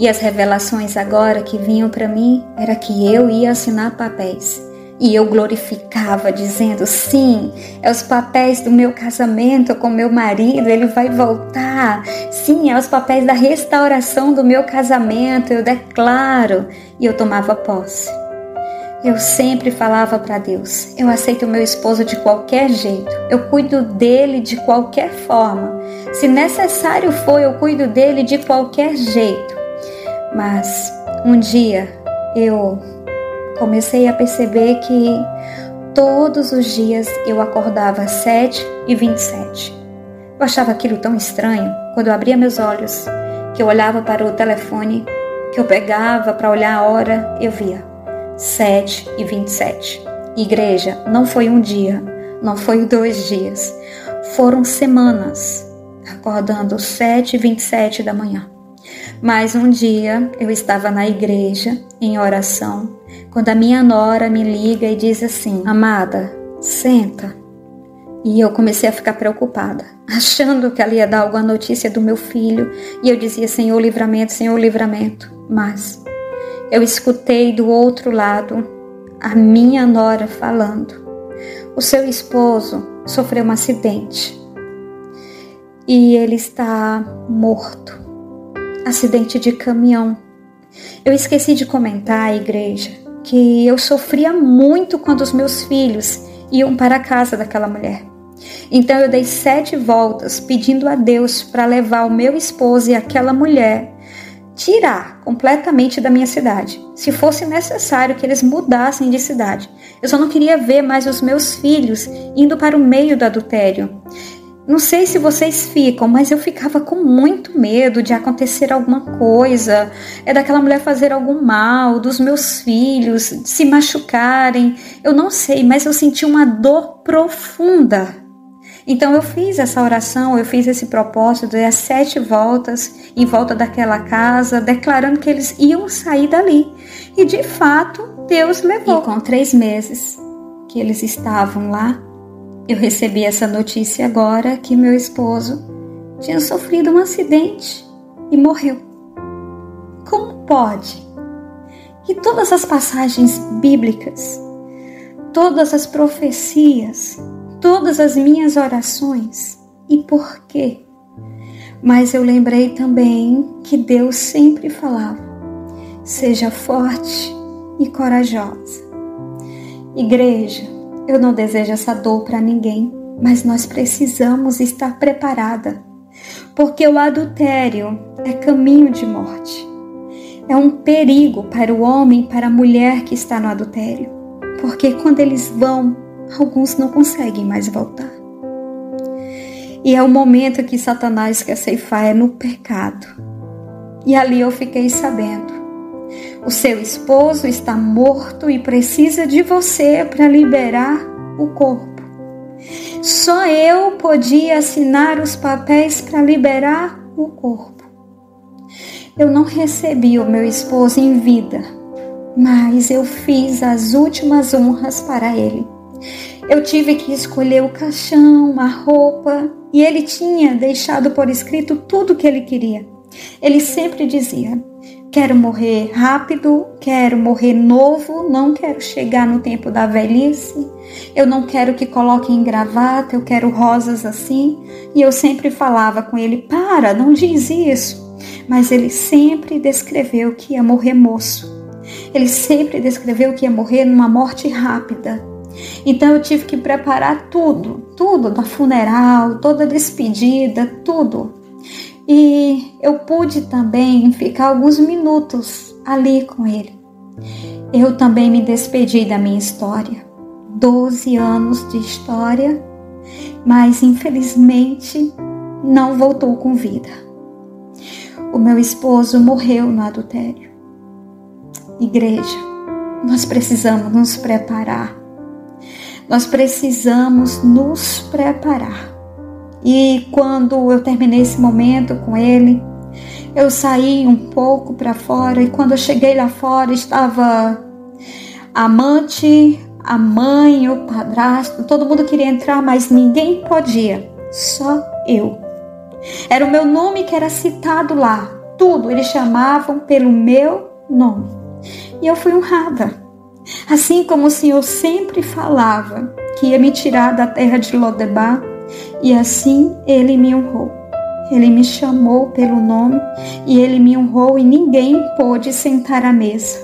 E as revelações agora que vinham para mim era que eu ia assinar papéis. E eu glorificava dizendo: sim, é os papéis do meu casamento com meu marido, ele vai voltar. Sim, é os papéis da restauração do meu casamento, eu declaro. E eu tomava posse. Eu sempre falava para Deus: eu aceito o meu esposo de qualquer jeito, eu cuido dele de qualquer forma. Se necessário for, eu cuido dele de qualquer jeito. Mas um dia eu comecei a perceber que todos os dias eu acordava às 7h27. Eu achava aquilo tão estranho. Quando eu abria meus olhos, que eu olhava para o telefone, que eu pegava para olhar a hora, eu via 7h27. Igreja, não foi um dia, não foi 2 dias, foram semanas acordando 7h27 da manhã. Mas um dia eu estava na igreja em oração, quando a minha nora me liga e diz assim: amada, senta. E eu comecei a ficar preocupada, achando que ela ia dar alguma notícia do meu filho, e eu dizia: Senhor, livramento, Senhor, livramento. Mas eu escutei do outro lado a minha nora falando: o seu esposo sofreu um acidente e ele está morto. Acidente de caminhão. Eu esqueci de comentar, igreja, que eu sofria muito quando os meus filhos iam para a casa daquela mulher. Então eu dei 7 voltas pedindo a Deus para levar o meu esposo e aquela mulher, tirar completamente da minha cidade. Se fosse necessário que eles mudassem de cidade. Eu só não queria ver mais os meus filhos indo para o meio do adultério. Não sei se vocês ficam, mas eu ficava com muito medo de acontecer alguma coisa, daquela mulher fazer algum mal, dos meus filhos se machucarem. Eu não sei, mas eu senti uma dor profunda. Então eu fiz essa oração, eu fiz esse propósito, dei as 7 voltas em volta daquela casa, declarando que eles iam sair dali. E de fato, Deus levou. E com 3 meses que eles estavam lá, eu recebi essa notícia agora que meu esposo tinha sofrido um acidente e morreu. Como pode que todas as passagens bíblicas, todas as profecias, todas as minhas orações, e por quê? Mas eu lembrei também que Deus sempre falava: seja forte e corajosa. Igreja, eu não desejo essa dor para ninguém, mas nós precisamos estar preparada, porque o adultério é caminho de morte. É um perigo para o homem e para a mulher que está no adultério, porque quando eles vão, alguns não conseguem mais voltar. E é o momento que Satanás quer ceifar, é no pecado. E ali eu fiquei sabendo: o seu esposo está morto e precisa de você para liberar o corpo. Só eu podia assinar os papéis para liberar o corpo. Eu não recebi o meu esposo em vida, mas eu fiz as últimas honras para ele. Eu tive que escolher o caixão, a roupa, e ele tinha deixado por escrito tudo o que ele queria. Ele sempre dizia: quero morrer rápido, quero morrer novo, não quero chegar no tempo da velhice, eu não quero que coloquem gravata, eu quero rosas assim. E eu sempre falava com ele: para, não diz isso. Mas ele sempre descreveu que ia morrer moço. Ele sempre descreveu que ia morrer numa morte rápida. Então eu tive que preparar tudo da funeral, toda a despedida, tudo. E eu pude também ficar alguns minutos ali com ele. Eu também me despedi da minha história. 12 anos de história, mas infelizmente não voltou com vida. O meu esposo morreu no adultério. Igreja, nós precisamos nos preparar. Nós precisamos nos preparar. E quando eu terminei esse momento com ele, eu saí um pouco para fora, e quando eu cheguei lá fora estava a amante, a mãe, o padrasto, todo mundo queria entrar, mas ninguém podia, só eu. Era o meu nome que era citado lá, tudo, eles chamavam pelo meu nome. E eu fui honrada. Assim como o Senhor sempre falava que ia me tirar da terra de Lodebar, e assim Ele me honrou. Ele me chamou pelo nome e Ele me honrou, e ninguém pôde sentar à mesa.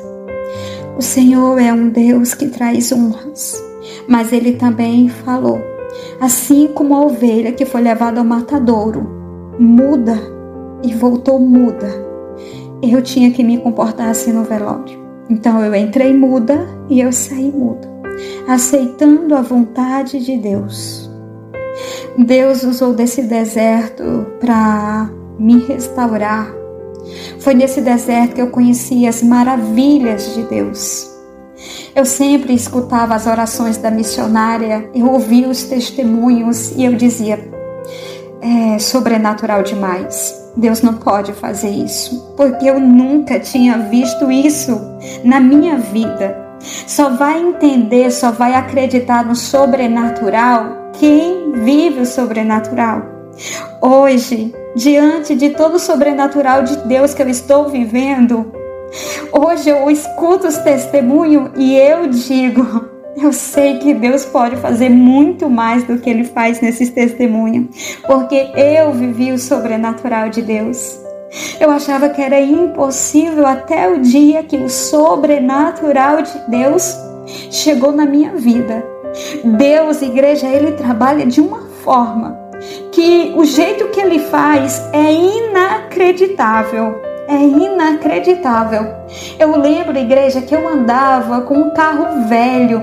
O Senhor é um Deus que traz honras, mas Ele também falou: assim como a ovelha que foi levada ao matadouro, muda e voltou muda, eu tinha que me comportar assim no velório. Então eu entrei muda e eu saí muda, aceitando a vontade de Deus. Deus usou desse deserto para me restaurar. Foi nesse deserto que eu conheci as maravilhas de Deus. Eu sempre escutava as orações da missionária, eu ouvia os testemunhos e eu dizia: é sobrenatural demais. Deus não pode fazer isso, porque eu nunca tinha visto isso na minha vida. Só vai entender, só vai acreditar no sobrenatural quem vive o sobrenatural. Hoje, diante de todo o sobrenatural de Deus que eu estou vivendo, hoje eu escuto os testemunhos e eu digo: eu sei que Deus pode fazer muito mais do que Ele faz nesses testemunhos, porque eu vivi o sobrenatural de Deus. Eu achava que era impossível até o dia que o sobrenatural de Deus chegou na minha vida. Deus, igreja, Ele trabalha de uma forma que o jeito que Ele faz é inacreditável. É inacreditável. Eu lembro, igreja, que eu andava com um carro velho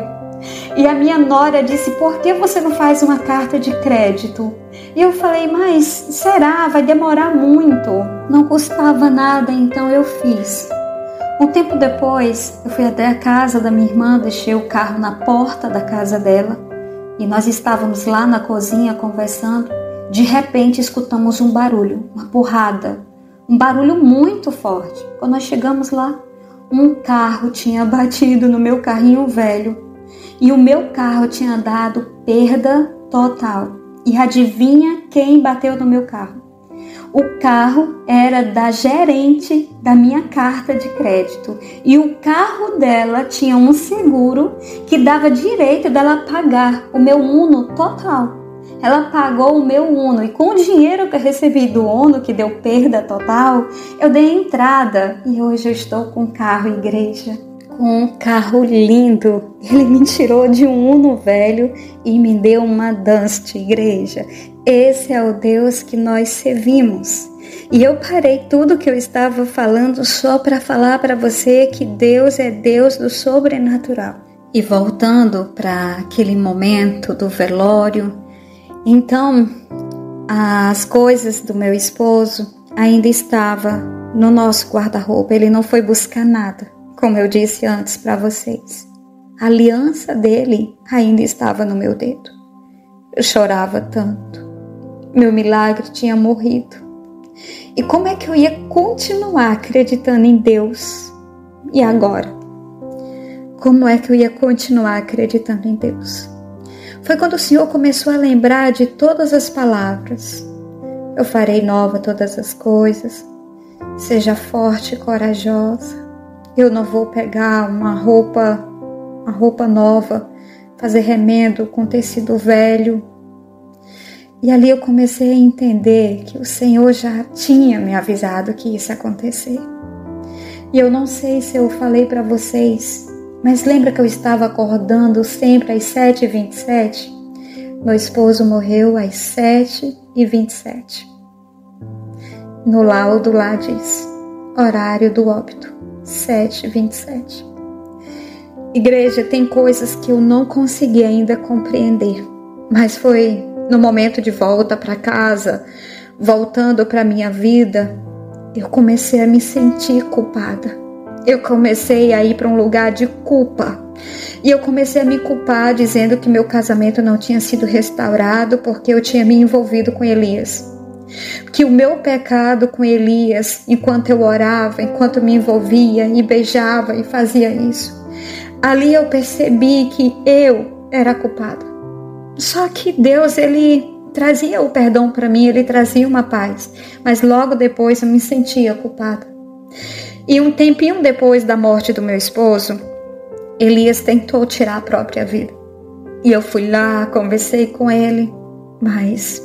e a minha nora disse: por que você não faz uma carta de crédito? E eu falei: mas será? Vai demorar muito. Não custava nada, então eu fiz. Um tempo depois, eu fui até a casa da minha irmã, deixei o carro na porta da casa dela e nós estávamos lá na cozinha conversando. De repente, escutamos um barulho, uma porrada, um barulho muito forte. Quando nós chegamos lá, um carro tinha batido no meu carrinho velho e o meu carro tinha dado perda total. E adivinha quem bateu no meu carro? O carro era da gerente da minha carta de crédito e o carro dela tinha um seguro que dava direito dela pagar o meu Uno total. Ela pagou o meu Uno e com o dinheiro que eu recebi do Uno, que deu perda total, eu dei entrada e hoje eu estou com um carro, igreja, com um carro lindo. Ele me tirou de um Uno velho e me deu uma Dust, igreja. Esse é o Deus que nós servimos. E eu parei tudo que eu estava falando só para falar para você que Deus é Deus do sobrenatural. E voltando para aquele momento do velório, então as coisas do meu esposo ainda estavam no nosso guarda-roupa. Ele não foi buscar nada, como eu disse antes para vocês. a aliança dele ainda estava no meu dedo. Eu chorava tanto. Meu milagre tinha morrido. E como é que eu ia continuar acreditando em Deus? E agora? Como é que eu ia continuar acreditando em Deus? Foi quando o Senhor começou a lembrar de todas as palavras. Eu farei nova todas as coisas. Seja forte e corajosa. Eu não vou pegar uma roupa nova, fazer remendo com tecido velho. E ali eu comecei a entender que o Senhor já tinha me avisado que isso ia acontecer. E eu não sei se eu falei para vocês, mas lembra que eu estava acordando sempre às 7h27? Meu esposo morreu às 7h27. No laudo lá diz, horário do óbito, 7h27. Igreja, tem coisas que eu não consegui ainda compreender, mas foi no momento de volta para casa, voltando para minha vida, eu comecei a me sentir culpada. Eu comecei a ir para um lugar de culpa. E eu comecei a me culpar dizendo que meu casamento não tinha sido restaurado porque eu tinha me envolvido com Elias. Que o meu pecado com Elias, enquanto eu orava, enquanto me envolvia e beijava e fazia isso, ali eu percebi que eu era culpada. Só que Deus, Ele trazia o perdão para mim, Ele trazia uma paz. Mas logo depois eu me sentia culpada. E um tempinho depois da morte do meu esposo, Elias tentou tirar a própria vida. E eu fui lá, conversei com ele, mas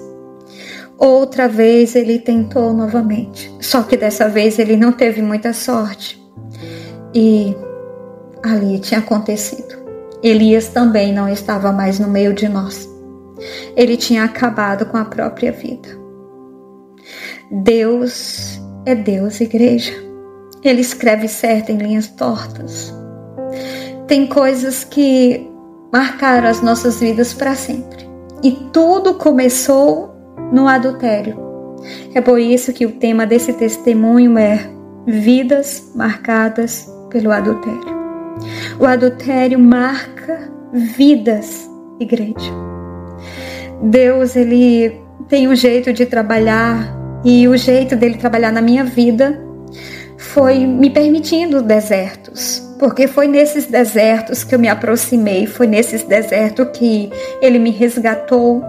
outra vez ele tentou novamente. Só que dessa vez ele não teve muita sorte. E ali tinha acontecido. Elias também não estava mais no meio de nós. Ele tinha acabado com a própria vida. Deus é Deus, igreja. Ele escreve certo em linhas tortas. Tem coisas que marcaram as nossas vidas para sempre. E tudo começou no adultério. É por isso que o tema desse testemunho é vidas marcadas pelo adultério. O adultério marca vidas, igreja. Deus, Ele tem um jeito de trabalhar, e o jeito dele trabalhar na minha vida foi me permitindo desertos, porque foi nesses desertos que eu me aproximei, foi nesses desertos que Ele me resgatou.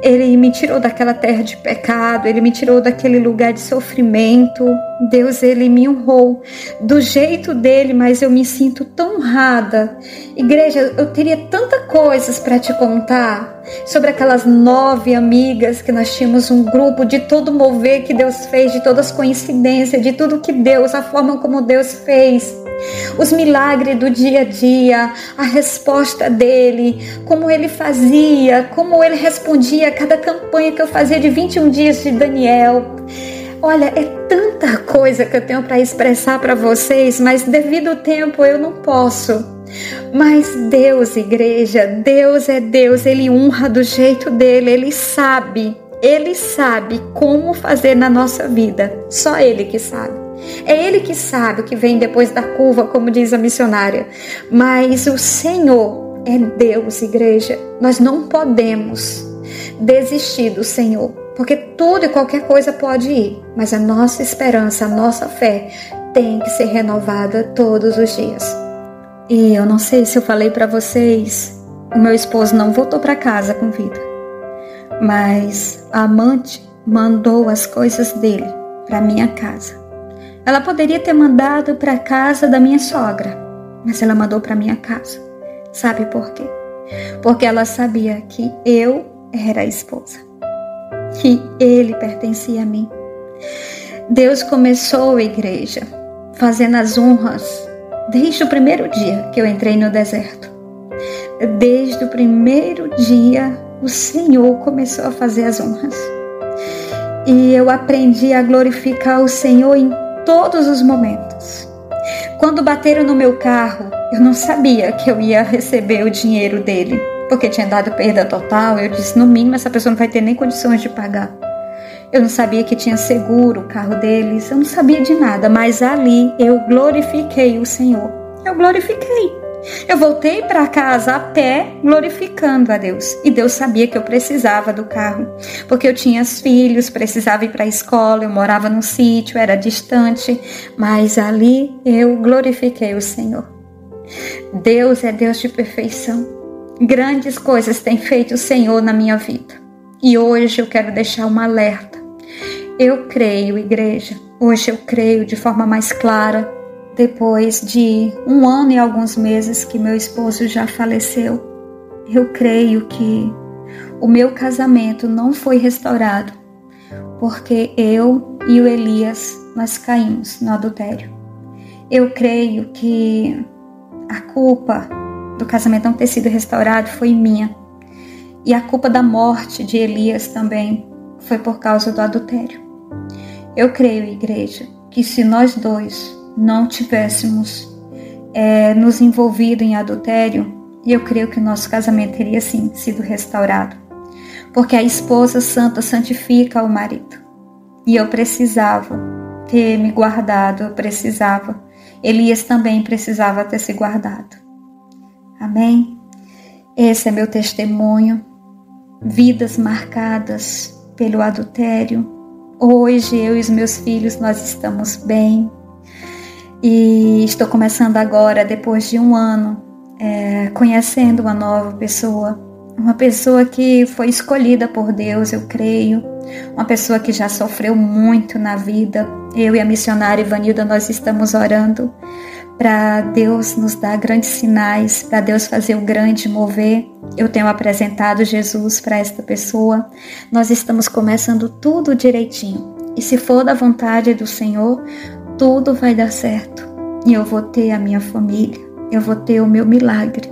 Ele me tirou daquela terra de pecado, Ele me tirou daquele lugar de sofrimento. Deus, Ele me honrou do jeito dele, mas eu me sinto tão honrada. Igreja, eu teria tantas coisas para te contar sobre aquelas 9 amigas que nós tínhamos, um grupo de todo mover que Deus fez, de todas as coincidências, de tudo que Deus, a forma como Deus fez. Os milagres do dia a dia, a resposta dele, como ele fazia, como ele respondia a cada campanha que eu fazia de 21 dias de Daniel. Olha, é tanta coisa que eu tenho para expressar para vocês, mas devido ao tempo eu não posso. Mas Deus, igreja, Deus é Deus, Ele honra do jeito dele, Ele sabe como fazer na nossa vida, só Ele que sabe. É Ele que sabe o que vem depois da curva, como diz a missionária. Mas o Senhor é Deus, igreja. Nós não podemos desistir do Senhor, porque tudo e qualquer coisa pode ir. Mas a nossa esperança, a nossa fé tem que ser renovada todos os dias. E eu não sei se eu falei para vocês, o meu esposo não voltou para casa com vida. Mas a amante mandou as coisas dele para minha casa. Ela poderia ter mandado para a casa da minha sogra, mas ela mandou para minha casa. Sabe por quê? Porque ela sabia que eu era a esposa, que ele pertencia a mim. Deus começou a igreja fazendo as honras desde o primeiro dia que eu entrei no deserto. Desde o primeiro dia, o Senhor começou a fazer as honras. E eu aprendi a glorificar o Senhor em todos os momentos. Quando bateram no meu carro, eu não sabia que eu ia receber o dinheiro dele, porque tinha dado perda total. Eu disse, no mínimo essa pessoa não vai ter nem condições de pagar. Eu não sabia que tinha seguro o carro deles, eu não sabia de nada, mas ali eu glorifiquei o Senhor. Eu glorifiquei. Eu voltei para casa a pé, glorificando a Deus. E Deus sabia que eu precisava do carro, porque eu tinha filhos, precisava ir para a escola, eu morava num sítio, era distante, mas ali eu glorifiquei o Senhor. Deus é Deus de perfeição. Grandes coisas tem feito o Senhor na minha vida. E hoje eu quero deixar um alerta. Eu creio, igreja, hoje eu creio de forma mais clara, depois de 1 ano e alguns meses que meu esposo já faleceu. Eu creio que o meu casamento não foi restaurado, porque eu e o Elias, nós caímos no adultério. Eu creio que a culpa do casamento não ter sido restaurado foi minha. E a culpa da morte de Elias também foi por causa do adultério. Eu creio, igreja, que se nós dois não tivéssemos nos envolvido em adultério, eu creio que o nosso casamento teria sim sido restaurado. Porque a esposa santa santifica o marido. E eu precisava ter me guardado, Elias também precisava ter se guardado. Amém? Esse é meu testemunho. Vidas marcadas pelo adultério. Hoje eu e os meus filhos, nós estamos bem. E estou começando agora, depois de 1 ano, conhecendo uma nova pessoa. Uma pessoa que foi escolhida por Deus, eu creio. Uma pessoa que já sofreu muito na vida. Eu e a missionária Ivanilda, nós estamos orando para Deus nos dar grandes sinais, para Deus fazer o grande mover. Eu tenho apresentado Jesus para esta pessoa. Nós estamos começando tudo direitinho. E se for da vontade do Senhor, tudo vai dar certo. E eu vou ter a minha família. Eu vou ter o meu milagre.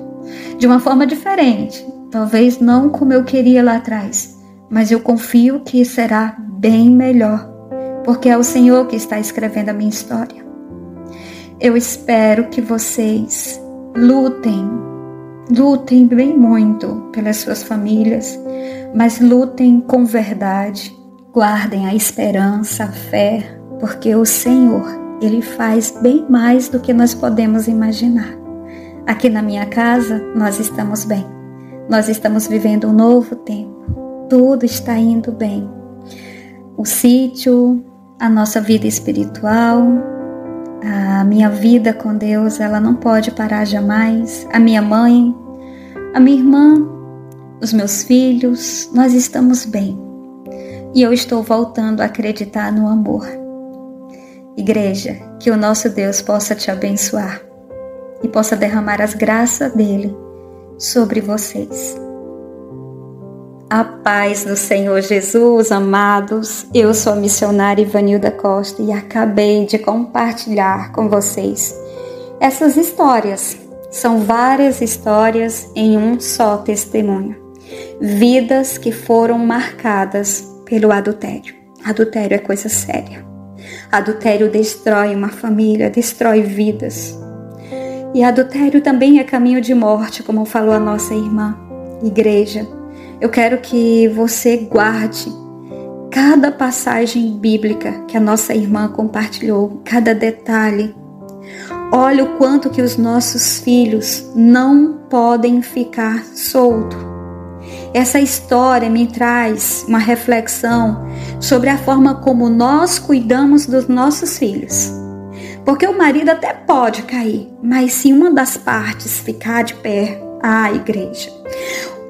De uma forma diferente. Talvez não como eu queria lá atrás. Mas eu confio que será bem melhor. Porque é o Senhor que está escrevendo a minha história. Eu espero que vocês lutem bem muito pelas suas famílias, mas lutem com verdade, guardem a esperança, a fé, porque o Senhor, Ele faz bem mais do que nós podemos imaginar. Aqui na minha casa, nós estamos bem, nós estamos vivendo um novo tempo, tudo está indo bem. O sítio, a nossa vida espiritual, a minha vida com Deus, ela não pode parar jamais. A minha mãe, a minha irmã, os meus filhos, nós estamos bem. E eu estou voltando a acreditar no amor. Igreja, que o nosso Deus possa te abençoar e possa derramar as graças dele sobre vocês. A paz do Senhor Jesus, amados. Eu sou a missionária Ivanilda Costa e acabei de compartilhar com vocês essas histórias. São várias histórias em um só testemunho. Vidas que foram marcadas pelo adultério. Adultério é coisa séria. Adultério destrói uma família, destrói vidas. E adultério também é caminho de morte, como falou a nossa irmã. Igreja, eu quero que você guarde cada passagem bíblica que a nossa irmã compartilhou, cada detalhe. Olha o quanto que os nossos filhos não podem ficar soltos. Essa história me traz uma reflexão sobre a forma como nós cuidamos dos nossos filhos. Porque o marido até pode cair, mas se uma das partes ficar de pé, igreja,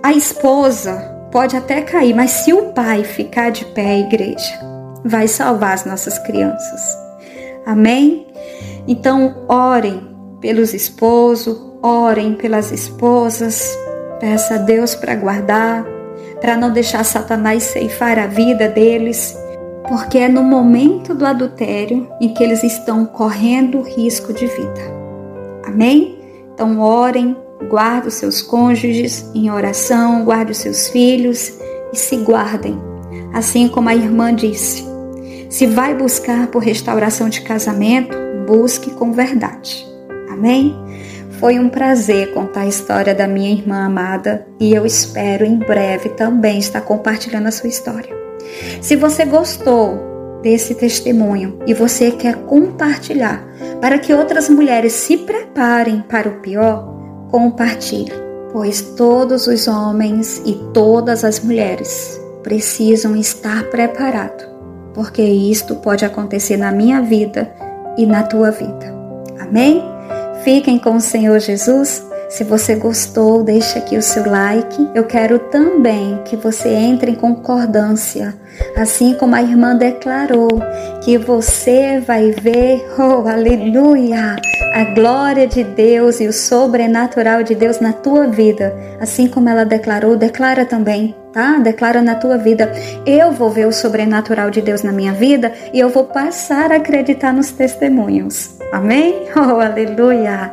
a esposa pode até cair, mas se o pai ficar de pé, igreja, vai salvar as nossas crianças. Amém? Então, orem pelos esposos, orem pelas esposas, peça a Deus para guardar, para não deixar Satanás ceifar a vida deles, porque é no momento do adultério em que eles estão correndo risco de vida. Amém? Então, orem. Guarde os seus cônjuges em oração, guarde os seus filhos e se guardem. Assim como a irmã disse, se vai buscar por restauração de casamento, busque com verdade. Amém? Foi um prazer contar a história da minha irmã amada e eu espero em breve também estar compartilhando a sua história. Se você gostou desse testemunho e você quer compartilhar para que outras mulheres se preparem para o pior, compartilhe, pois todos os homens e todas as mulheres precisam estar preparados, porque isto pode acontecer na minha vida e na tua vida. Amém? Fiquem com o Senhor Jesus. Se você gostou, deixa aqui o seu like. Eu quero também que você entre em concordância, assim como a irmã declarou, que você vai ver, oh, aleluia, a glória de Deus e o sobrenatural de Deus na tua vida. Assim como ela declarou, declara também, tá? Declara na tua vida. Eu vou ver o sobrenatural de Deus na minha vida e eu vou passar a acreditar nos testemunhos. Amém? Oh, aleluia!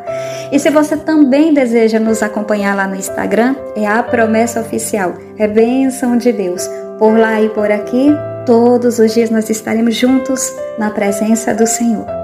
E se você também deseja nos acompanhar lá no Instagram, é a Promessa Oficial, é bênção de Deus. Por lá e por aqui, todos os dias nós estaremos juntos na presença do Senhor.